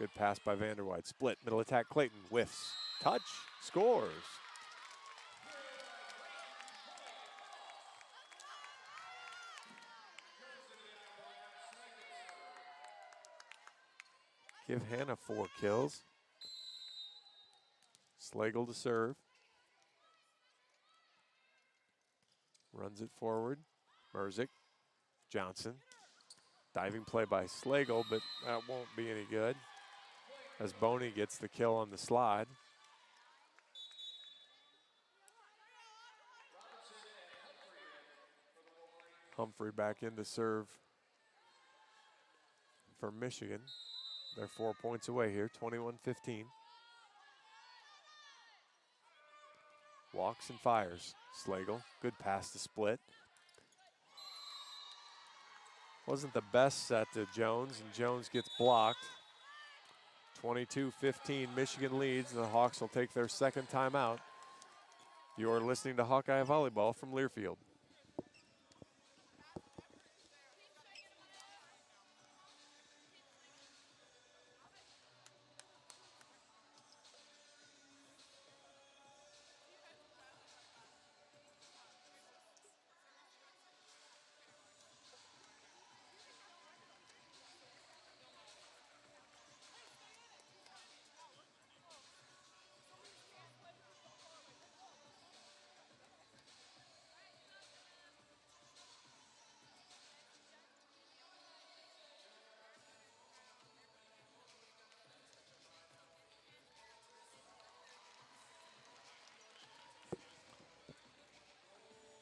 [SPEAKER 1] Good pass by Vanderwide. Split, middle attack, Clayton whiffs. Touch, scores. Give Hannah 4 kills. Slagle to serve. Runs it forward. Merzik. Johnson. Diving play by Slagle, but that won't be any good as Boney gets the kill on the slide. Humphrey back in to serve for Michigan. They're 4 points away here, 21-15. Walks and fires. Slagle, good pass to Split. Wasn't the best set to Jones, and Jones gets blocked. 22-15, Michigan leads, and the Hawks will take their second timeout. You're listening to Hawkeye Volleyball from Learfield.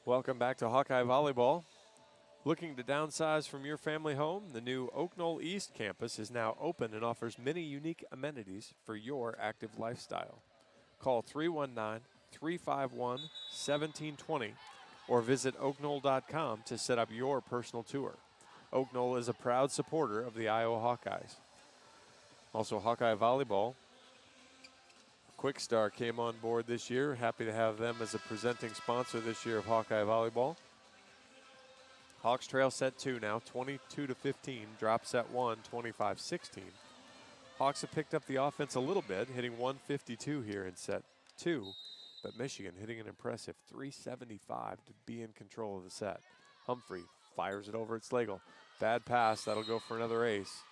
[SPEAKER 1] Welcome back to Hawkeye Volleyball. Looking to downsize from your family home? The new Oak Knoll East campus is now open and offers many unique amenities for your active lifestyle. Call 319-351-1720 or visit oaknoll.com to set up your personal tour. Oak Knoll is a proud supporter of the Iowa Hawkeyes. Also, Hawkeye Volleyball. Quick Star came on board this year. Happy to have them as a presenting sponsor this year of Hawkeye Volleyball. Hawks trail set 2 now, 22-15. Drop set 1, 25-16. Hawks have picked up the offense a little bit, hitting 152 here in set 2. But Michigan hitting an impressive 375 to be in control of the set. Humphrey fires it over at Slagle. Bad pass, that'll go for another ace.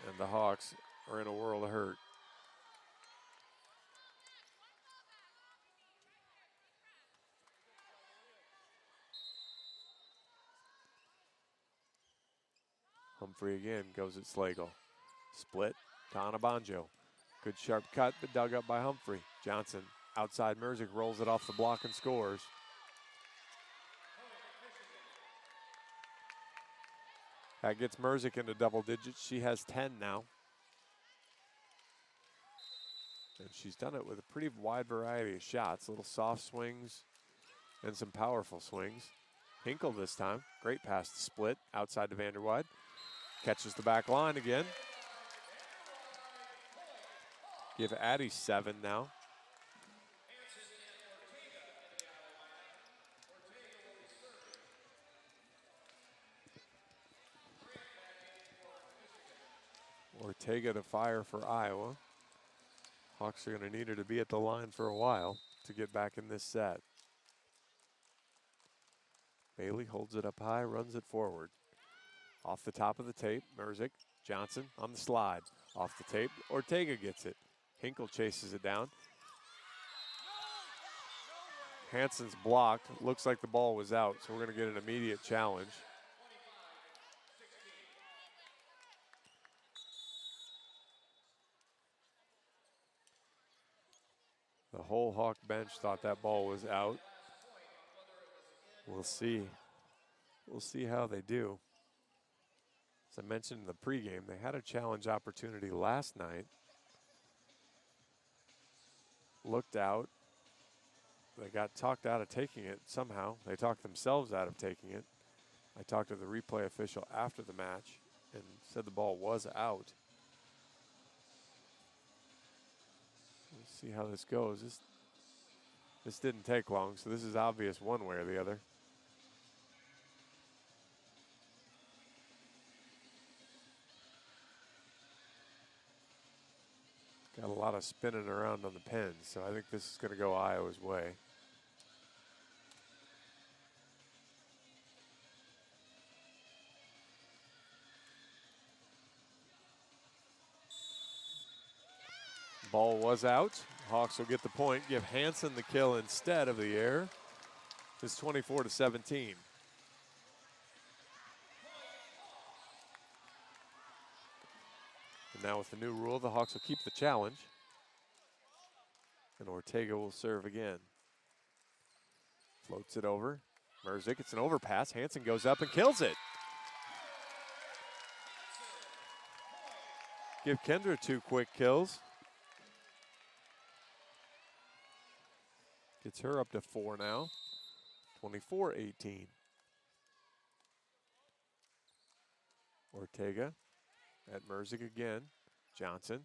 [SPEAKER 1] And the Hawks are in a world of hurt. Humphrey again goes at Slagle. Split to Anabanjo. Good sharp cut, but dug up by Humphrey. Johnson outside Merzick rolls it off the block and scores. That gets Merzick into double digits. She has 10 now. And she's done it with a pretty wide variety of shots. Little soft swings and some powerful swings. Hinkle this time. Great pass to Split outside to Vanderwide. Catches the back line again. Give Addie 7 now. Ortega to fire for Iowa. Hawks are going to need her to be at the line for a while to get back in this set. Bailey holds it up high, runs it forward. Off the top of the tape, Merzick, Johnson on the slide. Off the tape, Ortega gets it. Hinkle chases it down. Hansen's blocked. Looks like the ball was out, so we're going to get an immediate challenge. The whole Hawk bench thought that ball was out. We'll see. We'll see how they do. As I mentioned in the pregame, they had a challenge opportunity last night. Looked out. They got talked out of taking it somehow. They talked themselves out of taking it. I talked to the replay official after the match and said the ball was out. Let's see how this goes. This didn't take long, so this is obvious one way or the other. Got a lot of spinning around on the pins, so I think this is going to go Iowa's way. Ball was out. Hawks will get the point, give Hansen the kill instead of the error. It's 24-17. And now with the new rule, the Hawks will keep the challenge. And Ortega will serve again. Floats it over. Merzick, it's an overpass. Hansen goes up and kills it. Give Kendra 2 quick kills. Gets her up to 4 now. 24-18. Ortega at Merzick again. Johnson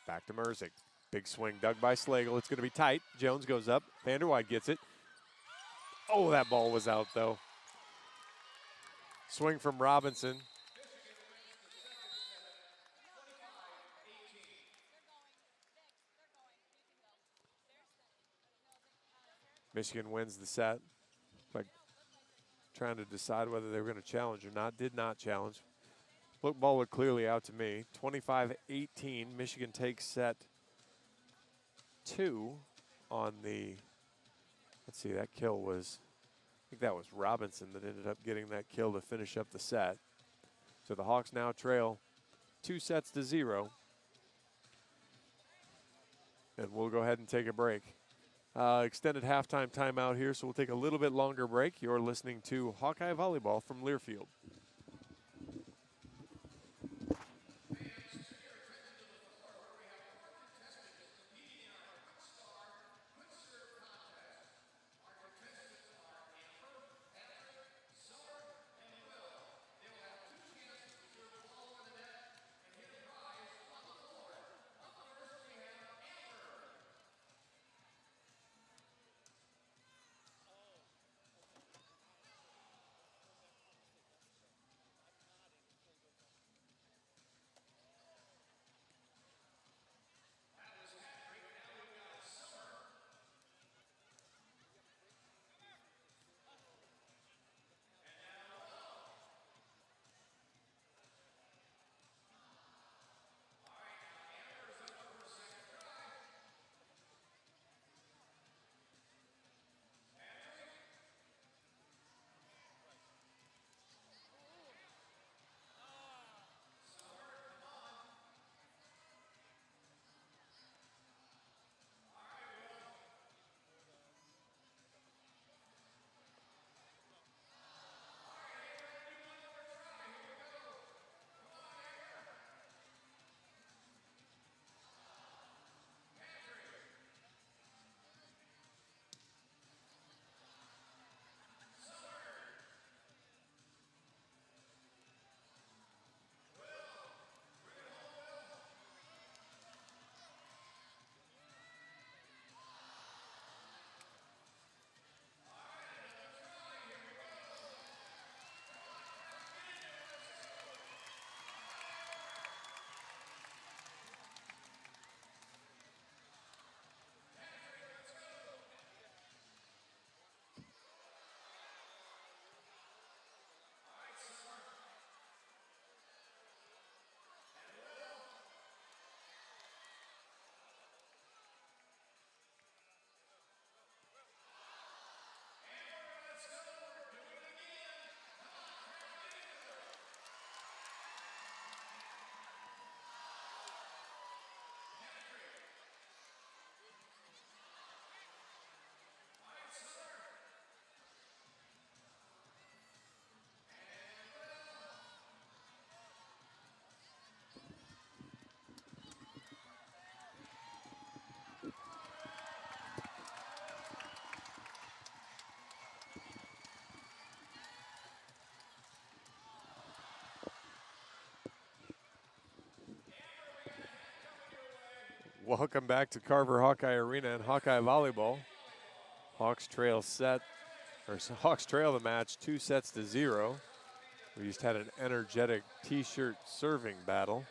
[SPEAKER 1] back to Merzick. Big swing dug by Slagle. It's going to be tight. Jones goes up. Vanderwide gets it. Oh, that ball was out though. Swing from Robinson. Michigan wins the set. Like trying to decide whether they were going to challenge or not. Did not challenge. Ball looked clearly out to me. 25-18. Michigan takes set 2 on the, let's see, that kill was, I think that was Robinson that ended up getting that kill to finish up the set. So the Hawks now trail 2-0. And we'll go ahead and take a break. Extended halftime timeout here, so we'll take a little bit longer break. You're listening to Hawkeye Volleyball from Learfield. Welcome back to Carver Hawkeye Arena and Hawkeye Volleyball. Hawks trail the match 2-0. We just had an energetic t-shirt serving battle.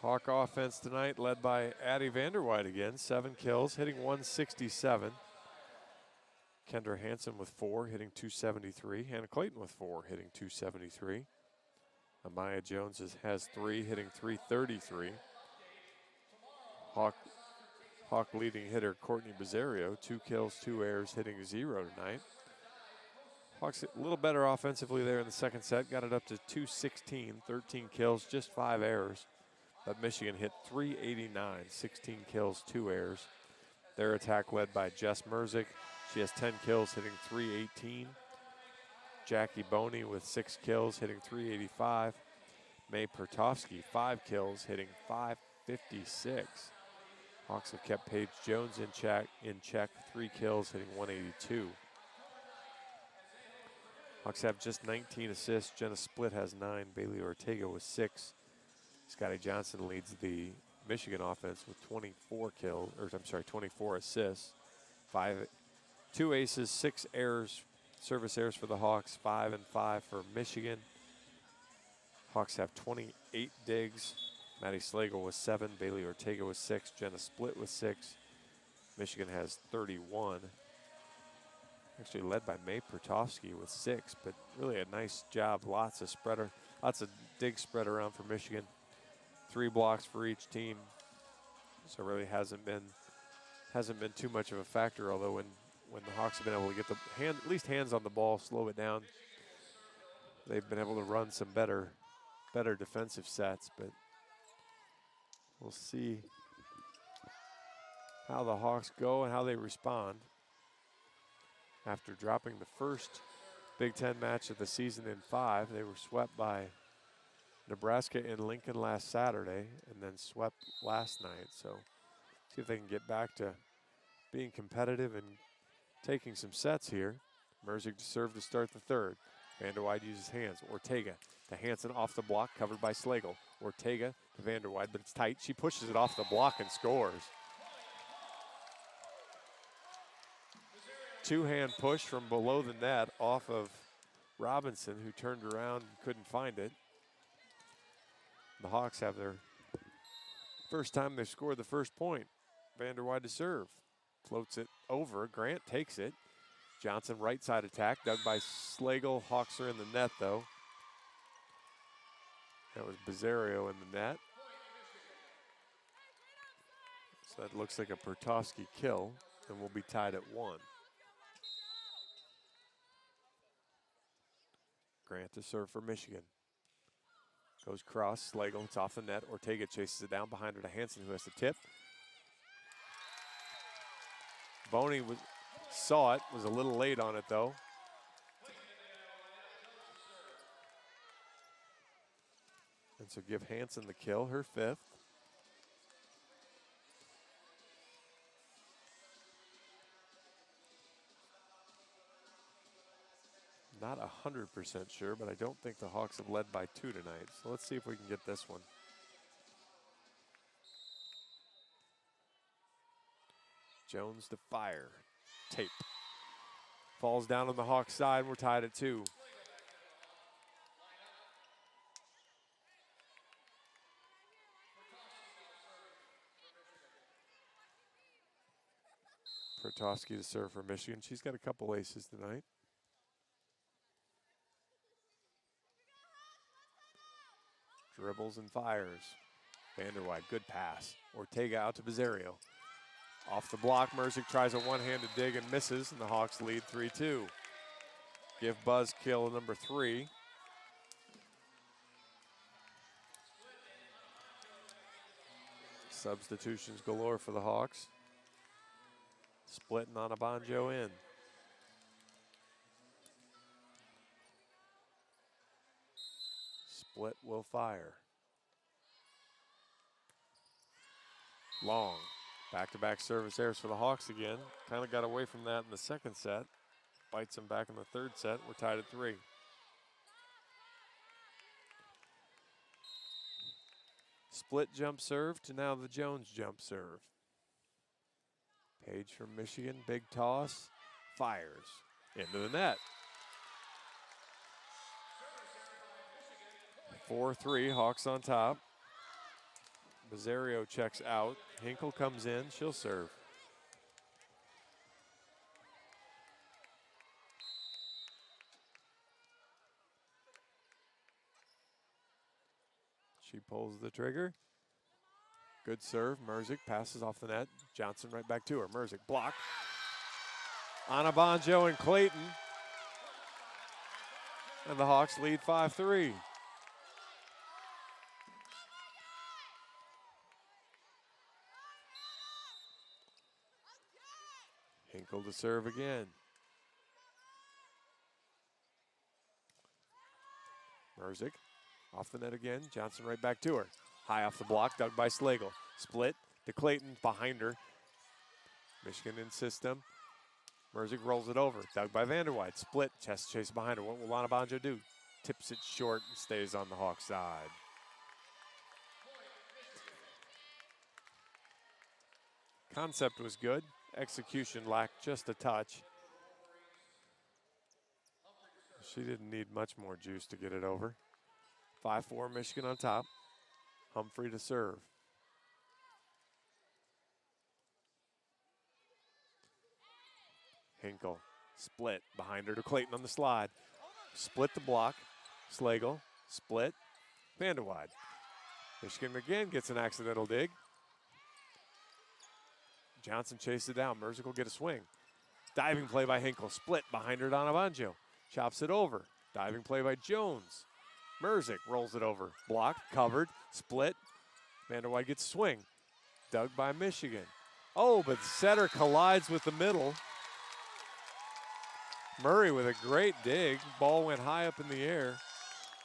[SPEAKER 1] Hawk offense tonight led by Addie Vanderweide again, 7 kills, hitting 167. Kendra Hansen with 4, hitting 273. Hannah Clayton with 4, hitting 273. Amaya Jones has 3, hitting 333. Hawk leading hitter Courtney Bizzario, 2 kills, 2 errors, hitting 0 tonight. Hawks a little better offensively there in the second set, got it up to 216, 13 kills, just 5 errors. But Michigan hit 389, 16 kills, 2 errors. Their attack led by Jess Merzick. She has 10 kills, hitting 318. Jackie Boney with 6 kills, hitting 385. May Pertovsky, 5 kills, hitting 556. Hawks have kept Paige Jones in check, 3 kills, hitting 182. Hawks have just 19 assists. Jenna Splitt has 9. Bailey Ortega with 6. Scotty Johnson leads the Michigan offense with 24 assists. 2 aces, 6 errors, service errors for the Hawks, 5 and 5 for Michigan. Hawks have 28 digs. Maddie Slagle with 7, Bailey Ortega with 6, Jenna Splitt with 6. Michigan has 31. Actually led by May Pertovsky with 6, but really a nice job. Lots of digs spread around for Michigan. 3 blocks for each team. So it really hasn't been too much of a factor, although when the Hawks have been able to get at least hands on the ball, slow it down, they've been able to run some better defensive sets, but we'll see how the Hawks go and how they respond. After dropping the first Big Ten match of the season in 5, they were swept by Nebraska in Lincoln last Saturday and then swept last night. So see if they can get back to being competitive and taking some sets here. Merzick to serve to start the third. Vanderweide uses hands. Ortega to Hansen off the block, covered by Slagle. Ortega to Vanderweide, but it's tight. She pushes it off the block and scores. 2-hand push from below the net off of Robinson, who turned around and couldn't find it. The Hawks have their first time they've scored the first point. Vanderweide to serve. Floats it over. Grant takes it. Johnson right side attack, dug by Slagle. Hawks are in the net though. That was Bizzario in the net. So that looks like a Pertovsky kill, and we'll be tied at 1. Grant to serve for Michigan. Goes cross, Slagle, it's off the net. Ortega chases it down behind her to Hansen, who has to tip. Boney saw it, was a little late on it though. And so give Hansen the kill, her 5th. Not 100% sure, but I don't think the Hawks have led by 2 tonight. So let's see if we can get this one. Jones to fire. Tape. Falls down on the Hawks side. We're tied at 2. Pertovsky to serve for Michigan. She's got a couple aces tonight. Dribbles and fires. Vanderweide, good pass. Ortega out to Bizzario. Off the block, Merzick tries a one-handed dig and misses, and the Hawks lead 3-2. Give Buzz kill number 3. Substitutions galore for the Hawks. Splitting Onabanjo in. Splitt will fire. Long. Back-to-back service errors for the Hawks again. Kind of got away from that in the second set. Bites them back in the third set. We're tied at 3. Split jump serve to now the Jones jump serve. Page from Michigan, big toss, fires into the net. 4-3, Hawks on top. Bizzario checks out. Hinkle comes in, she'll serve. She pulls the trigger. Good serve. Merzick passes off the net. Johnson right back to her. Merzick blocked. Anabanjo and Clayton. And the Hawks lead 5-3. Hinkle to serve again. Merzick off the net again. Johnson right back to her. High off the block, dug by Slagle. Split to Clayton behind her. Michigan in system. Merzick rolls it over, dug by Vanderwide. Split, chest chase behind her. What will Anabanjo do? Tips it short and stays on the Hawks side. Concept was good. Execution lacked just a touch. She didn't need much more juice to get it over. 5-4 Michigan on top. Humphrey to serve. Hinkle, split behind her to Clayton on the slide. Split the block. Slagle, split. Vanderwide. Michigan again gets an accidental dig. Johnson chases it down. Merzick will get a swing. Diving play by Hinkle. Split behind her to Anabanjo. Chops it over. Diving play by Jones. Merzick rolls it over. Blocked, covered, split. Vanderwide gets a swing. Dug by Michigan. Oh, but the setter collides with the middle. Murray with a great dig. Ball went high up in the air,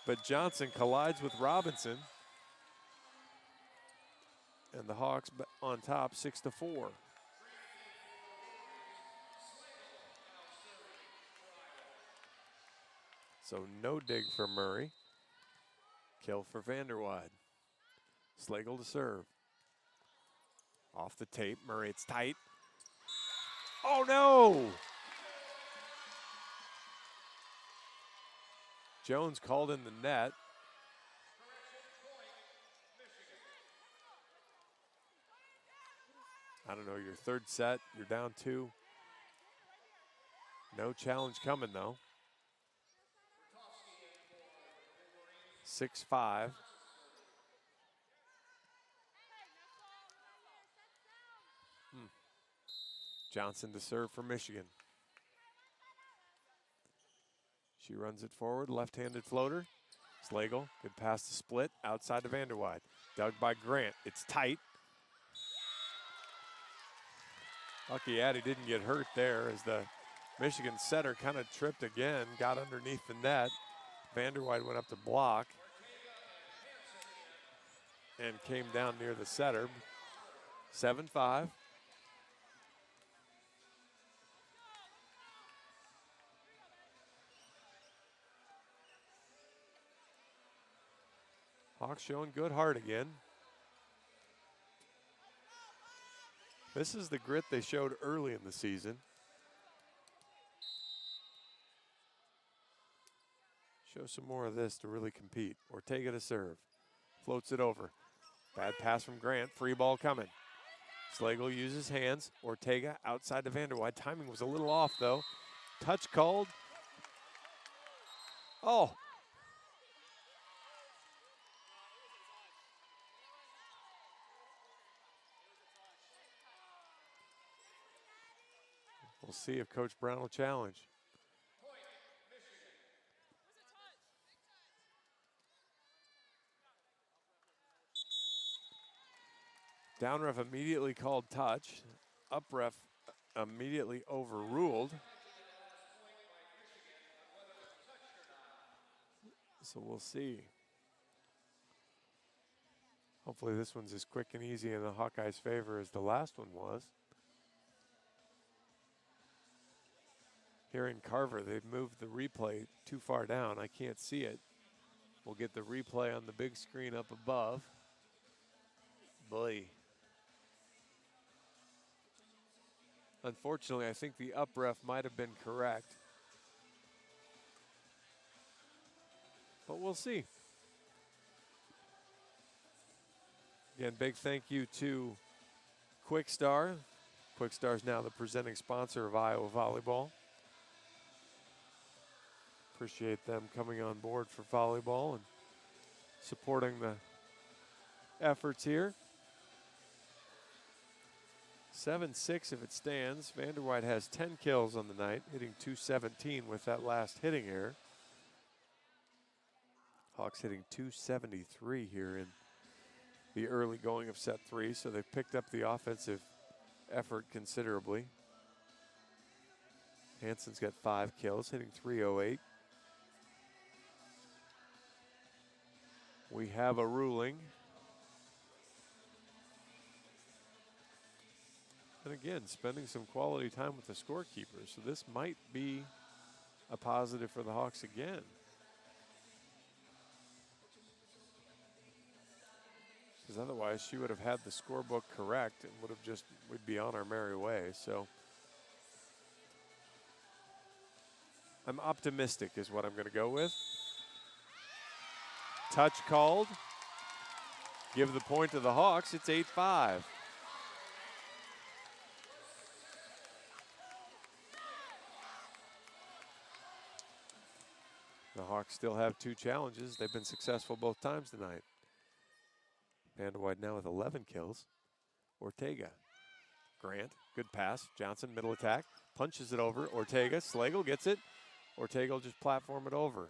[SPEAKER 1] but Johnson collides with Robinson. And the Hawks on top 6-4. So no dig for Murray. Kill for Vanderwide. Slagle to serve. Off the tape, Murray, it's tight. Oh no! Jones called in the net. I don't know, your third set, you're down 2. No challenge coming though. 6-5. Johnson to serve for Michigan. She runs it forward, left-handed floater. Slagle, good pass to split, outside to Vanderwide. Dug by Grant, it's tight. Lucky Addie didn't get hurt there as the Michigan setter kind of tripped again, got underneath the net. Vanderwide went up to block and came down near the setter. 7-5. Hawks showing good heart again. This is the grit they showed early in the season. Show some more of this to really compete. Ortega to serve. Floats it over. Bad pass from Grant. Free ball coming. Slagle uses hands. Ortega outside to Vanderwide. Timing was a little off though. Touch called. Oh. We'll see if Coach Brown will challenge. Down ref immediately called touch. Up ref immediately overruled. So we'll see. Hopefully this one's as quick and easy in the Hawkeyes' favor as the last one was. Here in Carver, they've moved the replay too far down. I can't see it. We'll get the replay on the big screen up above. Boy. Unfortunately, I think the up ref might have been correct. But we'll see. Again, big thank you to Quickstar. Quickstar is now the presenting sponsor of Iowa Volleyball. Appreciate them coming on board for volleyball and supporting the efforts here. 7-6 if it stands. Vanderwide has 10 kills on the night, hitting .217 with that last hitting error. Hawks hitting .273 here in the early going of set 3, so they've picked up the offensive effort considerably. Hansen's got 5 kills, hitting .308. We have a ruling. And again, spending some quality time with the scorekeeper, so this might be a positive for the Hawks again. Because otherwise she would have had the scorebook correct and would have just, we'd be on our merry way. So I'm optimistic is what I'm going to go with. Touch called. Give the point to the Hawks. It's 8-5. The Hawks still have 2 challenges. They've been successful both times tonight. Vanderwide now with 11 kills. Ortega. Grant, good pass. Johnson, middle attack. Punches it over. Ortega, Slagle gets it. Ortega will just platform it over.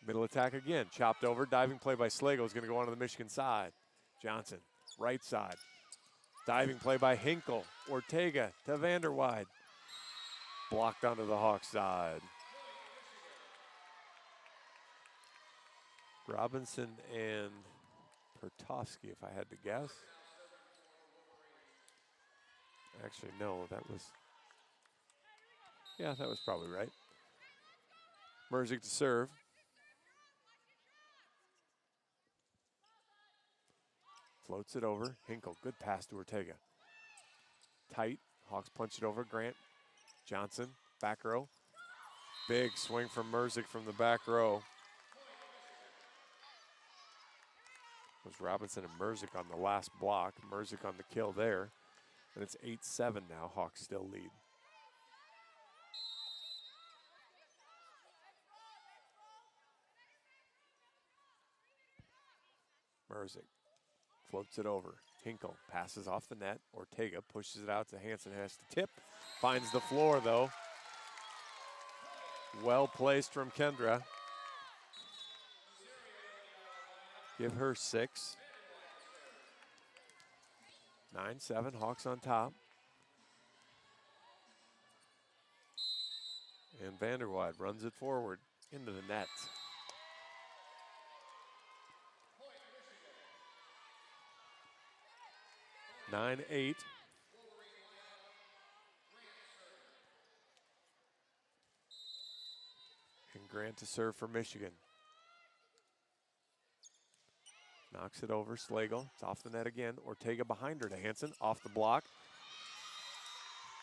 [SPEAKER 1] Middle attack again. Chopped over. Diving play by Slagle is going to go onto the Michigan side. Johnson, right side. Diving play by Hinkle. Ortega to Vanderwide. Blocked onto the Hawks side. Robinson and Pertovsky, if I had to guess. Actually, no, that was probably right. Merzik to serve. Floats it over. Hinkle, good pass to Ortega. Tight, Hawks punch it over. Grant, Johnson, back row. Big swing from Merzik from the back row. It was Robinson and Merzik on the last block. Merzik on the kill there. And it's 8-7 now. Hawks still lead. Merzik floats it over. Hinkle passes off the net. Ortega pushes it out to Hansen. Has to tip. Finds the floor, though. Well placed from Kendra. Give her 6. 9-7, Hawks on top. And Vanderwide runs it forward into the net. Nine, 8. And Grant to serve for Michigan. Knocks it over, Slagle. It's off the net again. Ortega behind her to Hansen, off the block.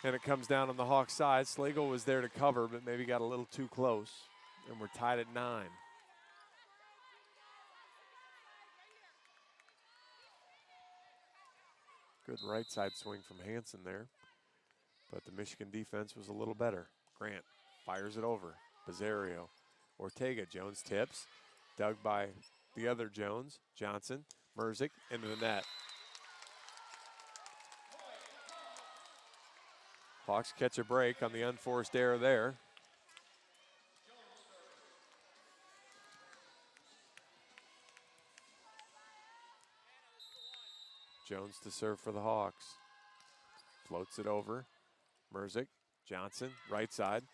[SPEAKER 1] And it comes down on the Hawks side. Slagle was there to cover, but maybe got a little too close. And we're tied at 9. Good right side swing from Hansen there. But the Michigan defense was a little better. Grant fires it over. Bizzario. Ortega, Jones tips. Dug by the other Jones, Johnson, Merzik into the net. Hawks catch a break on the unforced error there. Jones to serve for the Hawks. Floats it over. Merzik, Johnson, right side,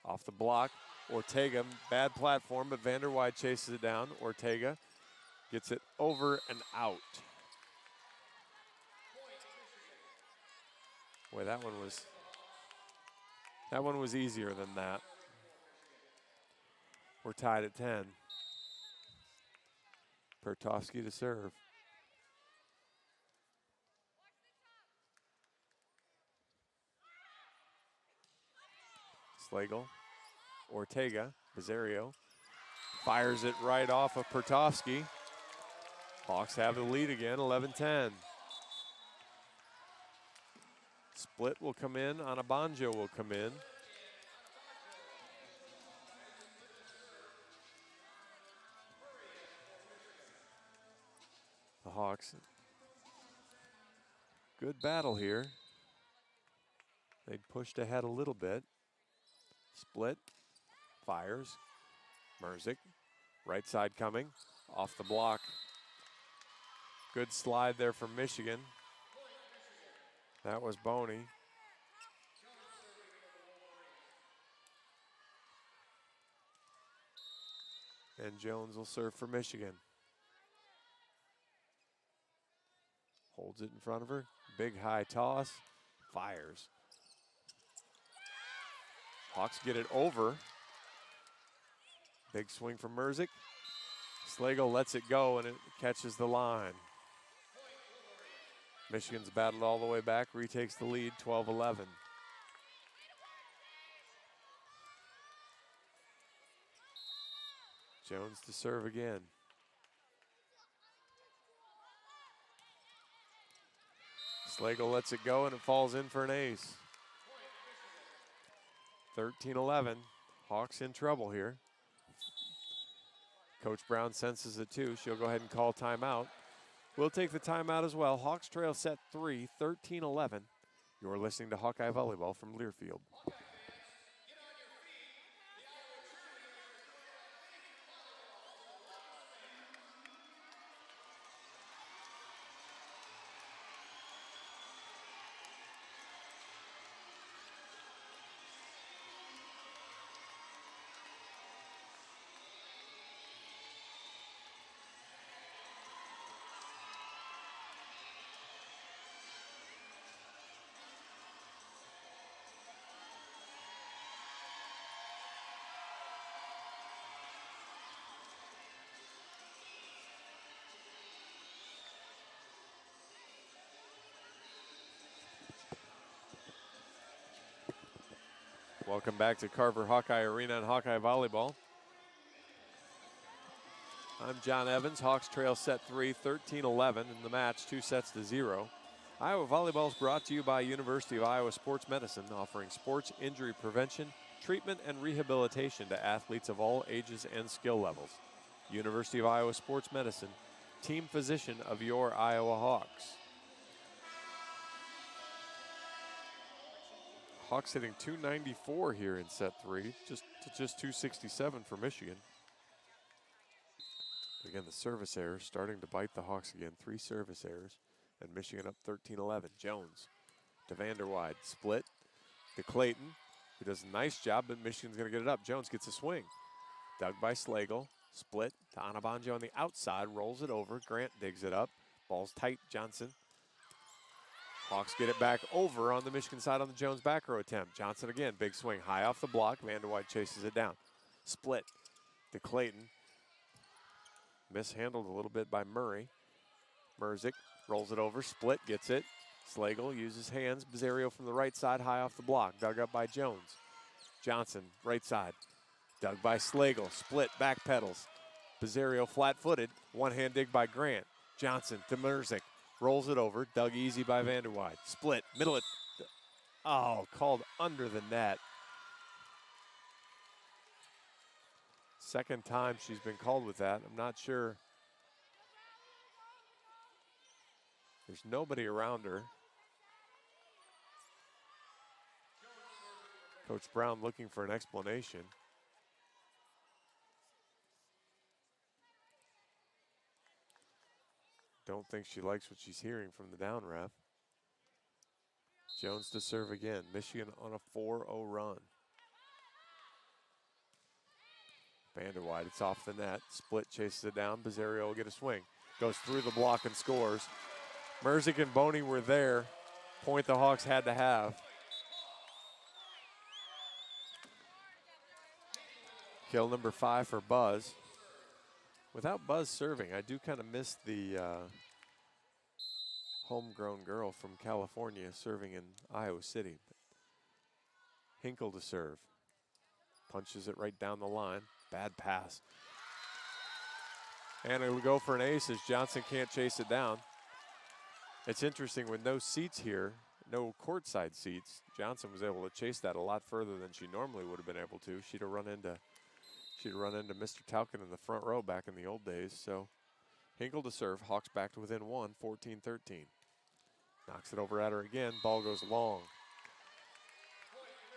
[SPEAKER 1] off the block. Ortega, bad platform, but Vanderwide chases it down. Ortega gets it over and out. Boy, that one was easier than that. We're tied at 10. Pertovsky to serve. Slagle, Ortega, Bizzario fires it right off of Pertovsky. Hawks have the lead again, 11-10. Split will come in, Anabanjo will come in. The Hawks, good battle here. They pushed ahead a little bit. Split, fires, Merzick, right side coming, off the block. Good slide there from Michigan. That was Boney. And Jones will serve for Michigan. Holds it in front of her. Big high toss. Fires. Hawks get it over. Big swing from Merzick. Slagle lets it go and it catches the line. Michigan's battled all the way back, retakes the lead, 12-11. Jones to serve again. Slagle lets it go and it falls in for an ace. 13-11. Hawks in trouble here. Coach Brown senses it too. She'll go ahead and call timeout. We'll take the timeout as well. Hawks trail set 3, 13-11. You're listening to Hawkeye Volleyball from Learfield. Welcome back to Carver Hawkeye Arena and Hawkeye Volleyball. I'm John Evans. Hawks trail set 3, 13-11 in the match, 2-0. Iowa Volleyball is brought to you by University of Iowa Sports Medicine, offering sports injury prevention, treatment, and rehabilitation to athletes of all ages and skill levels. University of Iowa Sports Medicine, team physician of your Iowa Hawks. Hawks hitting 294 here in set 3, just 267 for Michigan. But again, the service error starting to bite the Hawks again. 3 service errors, and Michigan up 13-11. Jones to Vanderwide, split to Clayton, who does a nice job, but Michigan's going to get it up. Jones gets a swing. Dug by Slagle, split to Anabanjo on the outside, rolls it over. Grant digs it up. Ball's tight, Johnson. Hawks get it back over on the Michigan side on the Jones back row attempt. Johnson again, big swing, high off the block. Vanderwide chases it down. Split to Clayton. Mishandled a little bit by Murray. Merzick rolls it over, split, gets it. Slagle uses hands. Bizzario from the right side, high off the block. Dug up by Jones. Johnson, right side. Dug by Slagle, split, back pedals. Bizzario flat-footed, one-hand dig by Grant. Johnson to Merzick. Rolls it over, dug easy by Vanderwide. Split, middle it. Oh, called under the net. Second time she's been called with that. I'm not sure. There's nobody around her. Coach Brown looking for an explanation. Don't think she likes what she's hearing from the down ref. Jones to serve again. Michigan on a 4-0 run. Vanderwide, it's off the net. Split chases it down. Bizzario will get a swing. Goes through the block and scores. Merzick and Boney were there. Point the Hawks had to have. Kill number 5 for Buzz. Without Buzz serving, I do kind of miss the homegrown girl from California serving in Iowa City. Hinkle to serve. Punches it right down the line. Bad pass. And it'll go for an ace as Johnson can't chase it down. It's interesting, with no seats here, no courtside seats, Johnson was able to chase that a lot further than she normally would have been able to. She'd have run into Mr. Talcott in the front row back in the old days. So Hinkle to serve. Hawks back to within one, 14-13. Knocks it over at her again. Ball goes long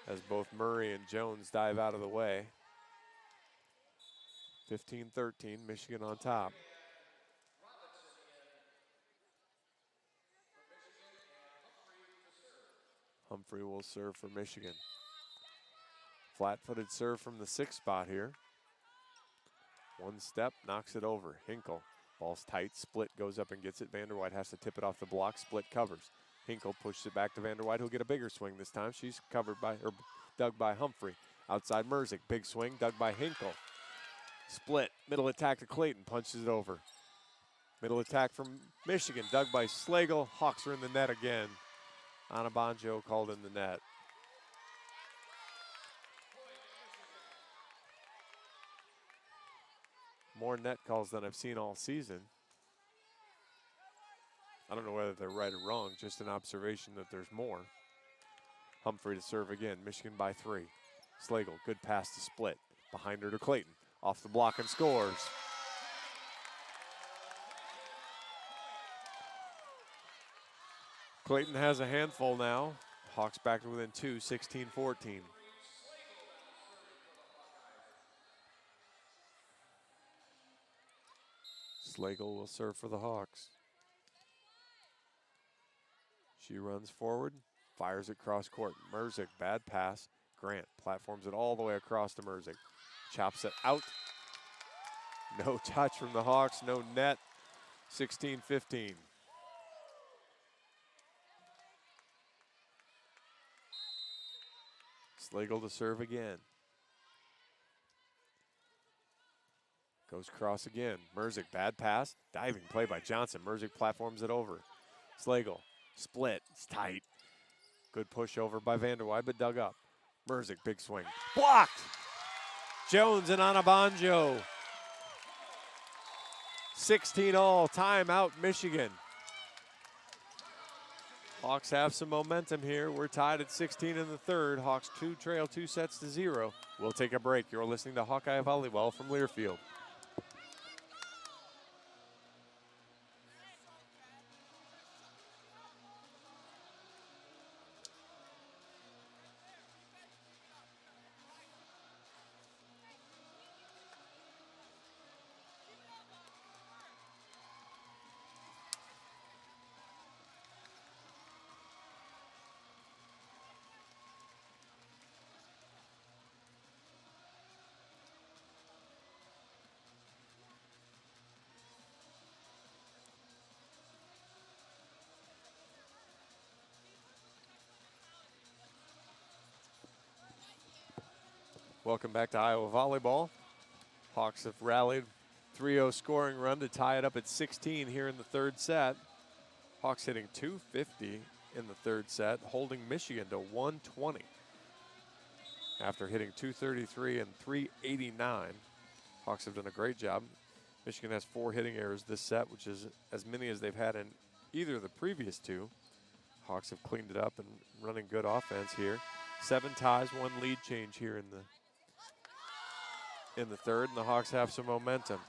[SPEAKER 1] as both Murray and Jones dive out of the way. 15-13, Michigan on top. Humphrey will serve for Michigan. Flat-footed serve from the 6th spot here. One step, knocks it over. Hinkle, ball's tight, Split goes up and gets it. Vanderwide has to tip it off the block. Split covers. Hinkle pushes it back to Vanderwide, who'll get a bigger swing this time. She's dug by Humphrey. Outside Merzick, big swing, dug by Hinkle. Split, middle attack to Clayton, punches it over. Middle attack from Michigan, dug by Slagle. Hawks are in the net again. Anabanjo called in the net. More net calls than I've seen all season. I don't know whether they're right or wrong, just an observation that there's more. Humphrey to serve again, Michigan by 3. Slagle, good pass to Split. Behind her to Clayton, off the block and scores. Clayton has a handful now. Hawks back to within 2, 16-14. Slagle will serve for the Hawks. She runs forward, fires it cross court. Merzick, bad pass. Grant platforms it all the way across to Merzick. Chops it out. No touch from the Hawks, no net. 16-15. Slagle to serve again. Goes cross again. Merzick, bad pass. Diving play by Johnson. Merzick platforms it over. Slagle, Split, it's tight. Good push over by Vanderwide, but dug up. Merzick, big swing. Blocked! Jones and Anabanjo. 16 all, timeout Michigan. Hawks have some momentum here. We're tied at 16 in the third. Hawks trail 2-0. We'll take a break. You're listening to Hawkeye Volleyball from Learfield. Welcome back to Iowa Volleyball. Hawks have rallied 3-0 scoring run to tie it up at 16 here in the third set. Hawks hitting 250 in the third set, holding Michigan to 120 after hitting 233 and 389. Hawks have done a great job. Michigan has 4 hitting errors this set, which is as many as they've had in either of the previous 2. Hawks have cleaned it up and running good offense here. 7 ties, 1 lead change here in the third, and the Hawks have some momentum.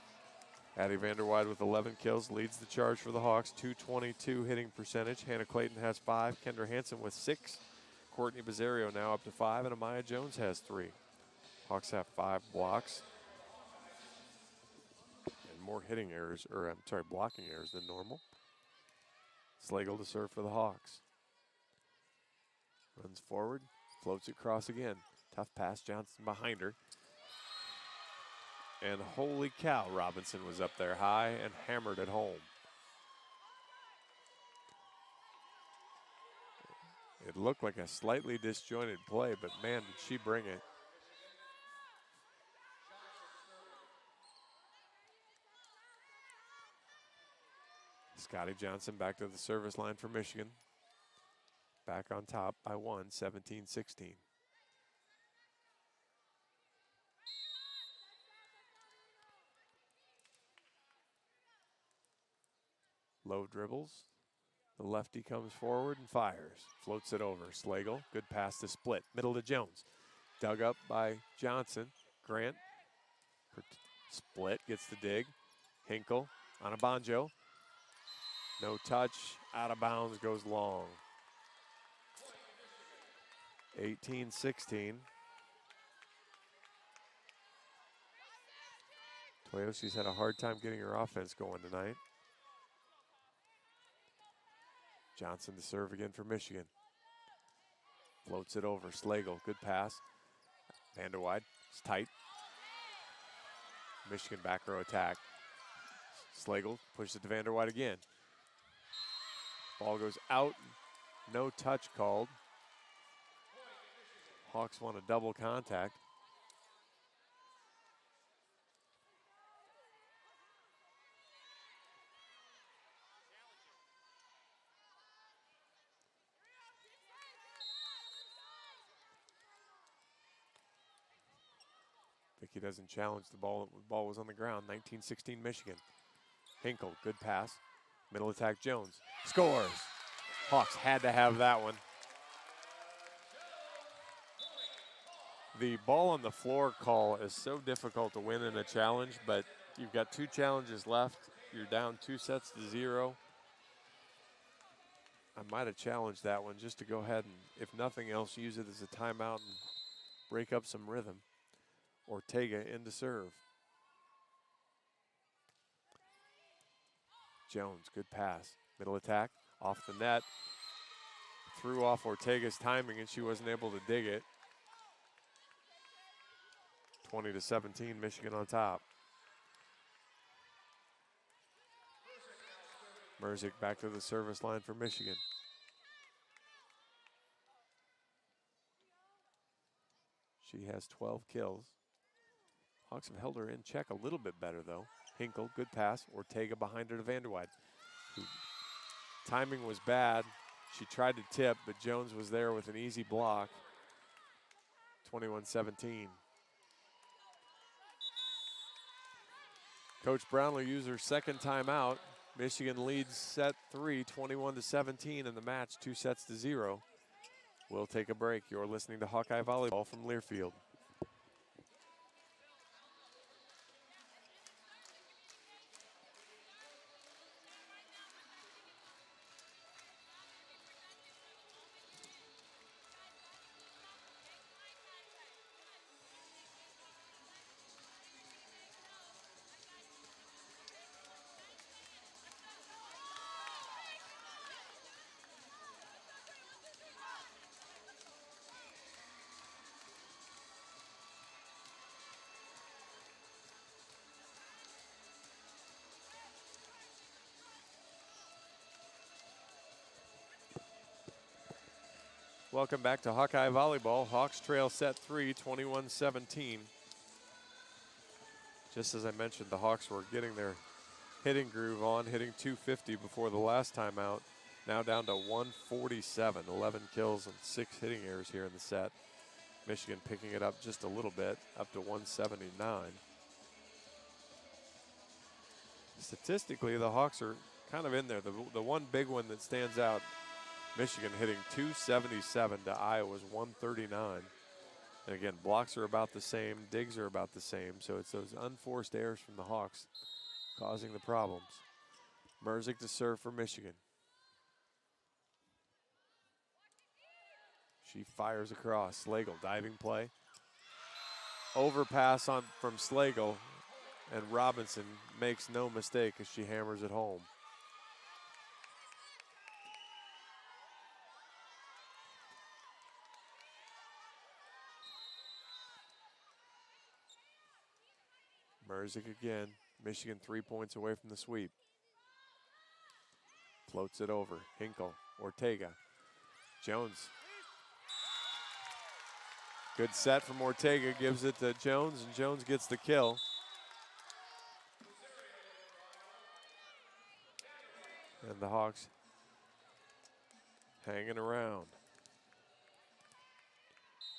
[SPEAKER 1] Addie Vanderwide with 11 kills leads the charge for the Hawks, 222 hitting percentage. Hannah Clayton has 5, Kendra Hansen with 6, Courtney Bizzario now up to 5, and Amaya Jones has 3. Hawks have 5 blocks and more hitting errors, blocking errors than normal. Slagle to serve for the Hawks. Runs forward, floats it across again. Tough pass, Johnson behind her. And holy cow, Robinson was up there high and hammered it home. It looked like a slightly disjointed play, but man, did she bring it. Scotty Johnson back to the service line for Michigan. Back on top by 1, 17-16. Low dribbles. The lefty comes forward and fires. Floats it over. Slagle, good pass to Split. Middle to Jones. Dug up by Johnson. Grant. Split gets the dig. Hinkle on a banjo. No touch. Out of bounds, goes long. 18-16. Toyoshi's had a hard time getting her offense going tonight. Johnson to serve again for Michigan. Floats it over. Slagle, good pass. Vanderwide, it's tight. Michigan back row attack. Slagle pushes it to Vanderwide again. Ball goes out. No touch called. Hawks want a double contact. Vicky doesn't challenge the ball. The ball was on the ground. 19-16 Michigan. Hinkle, good pass. Middle attack Jones. Scores. Hawks had to have that one. The ball on the floor call is so difficult to win in a challenge, but you've got 2 challenges left. You're down 2-0. I might have challenged that one just to go ahead and, if nothing else, use it as a timeout and break up some rhythm. Ortega in to serve. Jones, good pass. Middle attack, off the net. Threw off Ortega's timing and she wasn't able to dig it. 20-17, Michigan on top. Merzick back to the service line for Michigan. She has 12 kills. Hawks have held her in check a little bit better, though. Hinkle, good pass. Ortega behind her to Vanderwide. Timing was bad. She tried to tip, but Jones was there with an easy block. 21-17. Coach Brown will use her second timeout. Michigan leads set 3, 21-17 in the match, 2-0. We'll take a break. You're listening to Hawkeye Volleyball from Learfield. Welcome back to Hawkeye Volleyball. Hawks trail set 3, 21-17. Just as I mentioned, the Hawks were getting their hitting groove on, hitting 250 before the last timeout. Now down to 147, 11 kills and 6 hitting errors here in the set. Michigan picking it up just a little bit, up to 179. Statistically, the Hawks are kind of in there. The one big one that stands out, Michigan hitting 277 to Iowa's 139. And again, blocks are about the same, digs are about the same, so it's those unforced errors from the Hawks causing the problems. Merzick to serve for Michigan. She fires across. Slagle, diving play. Overpass from Slagle, and Robinson makes no mistake as she hammers it home. Merzick again. Michigan 3 points away from the sweep. Floats it over. Hinkle, Ortega. Jones. Good set from Ortega, gives it to Jones, and Jones gets the kill. And the Hawks hanging around.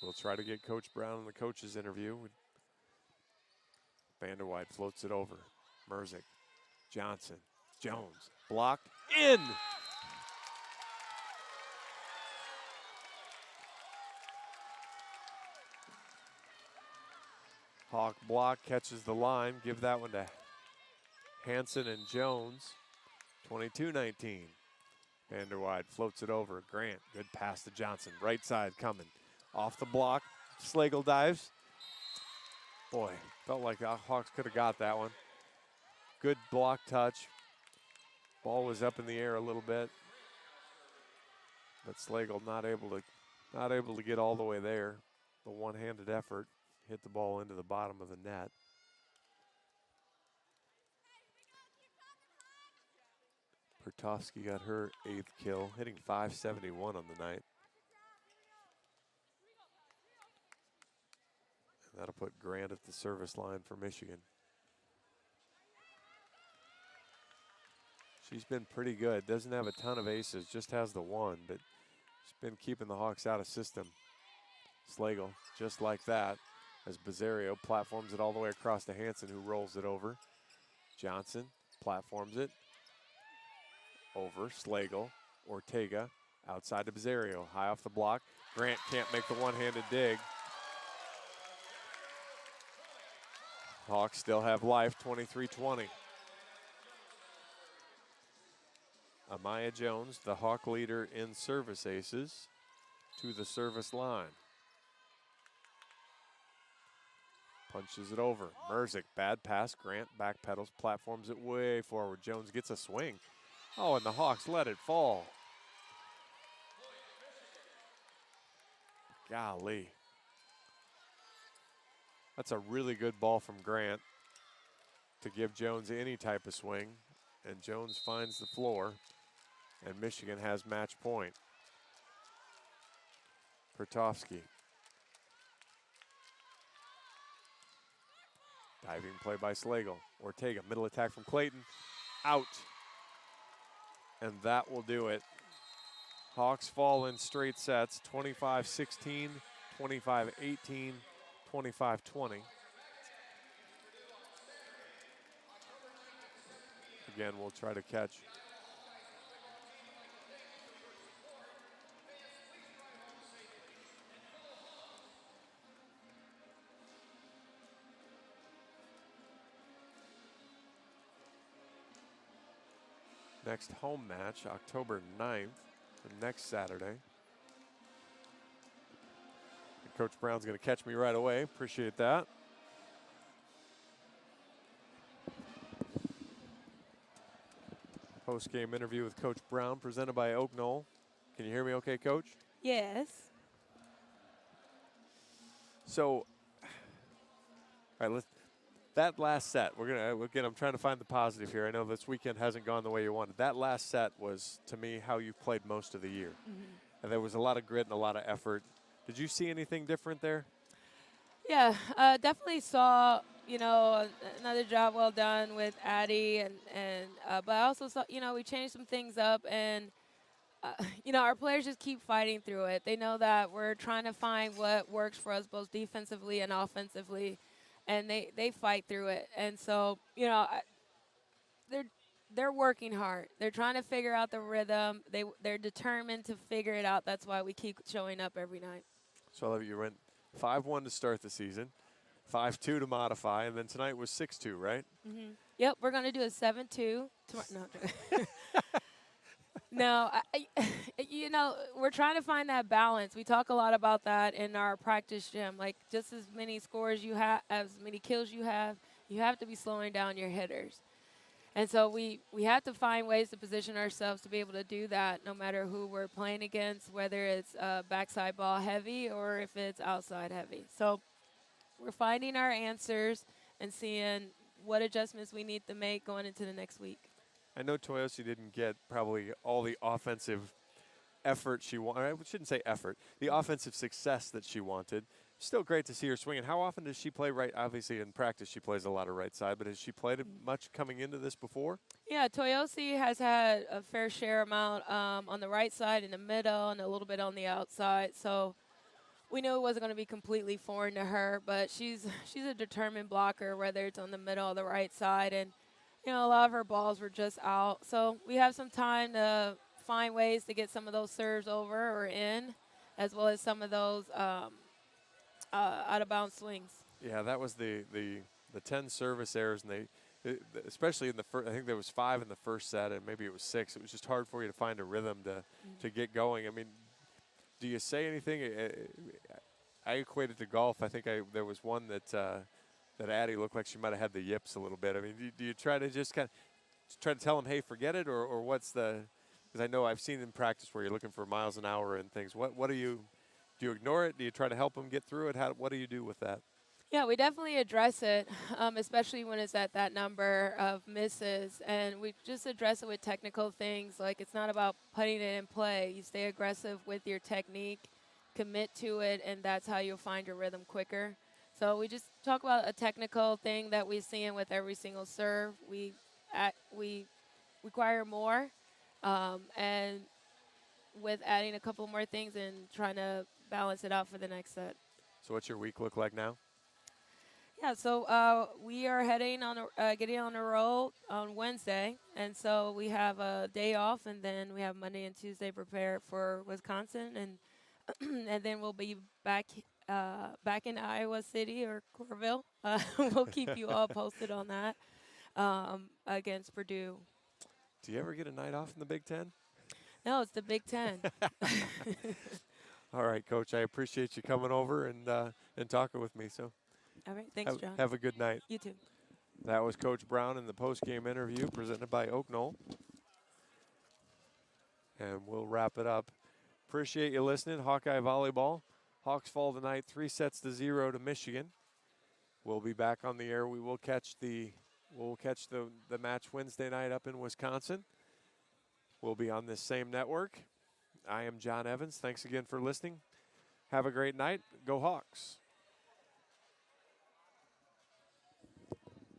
[SPEAKER 1] We'll try to get Coach Brown in the coach's interview. Vanderwide floats it over. Merzick, Johnson, Jones, blocked, In. Hawk block, catches the line. Give that one to Hanson and Jones. 22-19. Vanderwide floats it over. Grant, good pass to Johnson. Right side coming. Off the block. Slagle dives. Boy, felt like the Hawks could have got that one. Good block touch. Ball was up in the air a little bit. But Slagle not able to get all the way there. The one-handed effort hit the ball into the bottom of the net. Pertovsky got her 8th kill, hitting .571 on the night. And that'll put Grant at the service line for Michigan. She's been pretty good. Doesn't have a ton of aces, just has the one, but she's been keeping the Hawks out of system. Slagle, just like that, as Bizzario platforms it all the way across to Hanson, who rolls it over. Johnson platforms it over. Slagle, Ortega, outside to Bizzario, high off the block. Grant can't make the one-handed dig. Hawks still have life, 23-20. Amaya Jones, the Hawk leader in service aces, to the service line. Punches it over. Merzick, bad pass. Grant backpedals, platforms it way forward. Jones gets a swing. Oh, and the Hawks let it fall. Golly. That's a really good ball from Grant to give Jones any type of swing. And Jones finds the floor. And Michigan has match point. Pertovsky. Diving play by Slagle. Ortega, middle attack from Clayton. Out. And that will do it. Hawks fall in straight sets, 25-16, 25-18, 25-20. Again, we'll try to catch next home match, October 9th, the next Saturday. And Coach Brown's going to catch me right away. Appreciate that. Post-game interview with Coach Brown, presented by Oak Knoll. Can you hear me okay, Coach?
[SPEAKER 2] Yes.
[SPEAKER 1] So, all right, that last set, I'm trying to find the positive here. I know this weekend hasn't gone the way you wanted. That last set was, to me, how you've played most of the year. Mm-hmm. And there was a lot of grit and a lot of effort. Did you see anything different there?
[SPEAKER 2] Yeah, definitely saw, another job well done with Addie. But I also saw, we changed some things up. And, our players just keep fighting through it. They know that we're trying to find what works for us both defensively and offensively. And they fight through it. And so, they're working hard. They're trying to figure out the rhythm. They're determined to figure it out. That's why we keep showing up every night.
[SPEAKER 1] So I love you went 5-1 to start the season, 5-2 to modify, and then tonight was 6-2, right?
[SPEAKER 2] Mm-hmm. Yep, we're going to do a 7-2 tomorrow. No, we're trying to find that balance. We talk a lot about that in our practice gym. Like, just as many scores you have, as many kills you have to be slowing down your hitters. And so we have to find ways to position ourselves to be able to do that no matter who we're playing against, whether it's backside ball heavy or if it's outside heavy. So we're finding our answers and seeing what adjustments we need to make going into the next week.
[SPEAKER 1] I know Toyosi didn't get probably all the offensive effort she wanted. I shouldn't say effort. The offensive success that she wanted. Still great to see her swinging. How often does she play right? Obviously, in practice, she plays a lot of right side, but has she played it much coming into this before?
[SPEAKER 2] Yeah, Toyosi has had a fair share amount on the right side, in the middle, and a little bit on the outside. So we knew it wasn't going to be completely foreign to her, but she's a determined blocker, whether it's on the middle or the right side. And A lot of her balls were just out. So we have some time to find ways to get some of those serves over or in, as well as some of those out of bounds swings.
[SPEAKER 1] Yeah, that was the 10 service errors, and especially in the first. I think there was 5 in the first set, and maybe it was 6. It was just hard for you to find a rhythm to get going. I mean, do you say anything? I equate it to golf. I think there was one that Addie looked like she might have had the yips a little bit. I mean, do you try to just kind of try to tell them, hey, forget it, or what's the? Because I know I've seen in practice where you're looking for miles an hour and things. What do you ignore it? Do you try to help them get through it? What do you do with that?
[SPEAKER 2] Yeah, we definitely address it, especially when it's at that number of misses. And we just address it with technical things. Like, it's not about putting it in play. You stay aggressive with your technique, commit to it, and that's how you'll find your rhythm quicker. So we just talk about a technical thing that we're seeing with every single serve. We require more, and with adding a couple more things and trying to balance it out for the next set.
[SPEAKER 1] So what's your week look like now?
[SPEAKER 2] Yeah, so we are heading on getting on the road on Wednesday, and so we have a day off, and then we have Monday and Tuesday prepared for Wisconsin, and and then we'll be back in Iowa City or Corville. We'll keep you all posted on that against Purdue.
[SPEAKER 1] Do you ever get a night off in the Big Ten?
[SPEAKER 2] No, it's the Big Ten.
[SPEAKER 1] All right, Coach. I appreciate you coming over and talking with me. So.
[SPEAKER 2] All right, thanks, John.
[SPEAKER 1] Have a good night.
[SPEAKER 2] You too.
[SPEAKER 1] That was Coach Brown in the post-game interview presented by Oak Knoll. And we'll wrap it up. Appreciate you listening. Hawkeye Volleyball. Hawks fall tonight 3-0 to Michigan. We'll be back on the air. We will catch the match Wednesday night up in Wisconsin. We'll be on this same network. I am John Evans. Thanks again for listening. Have a great night. Go Hawks.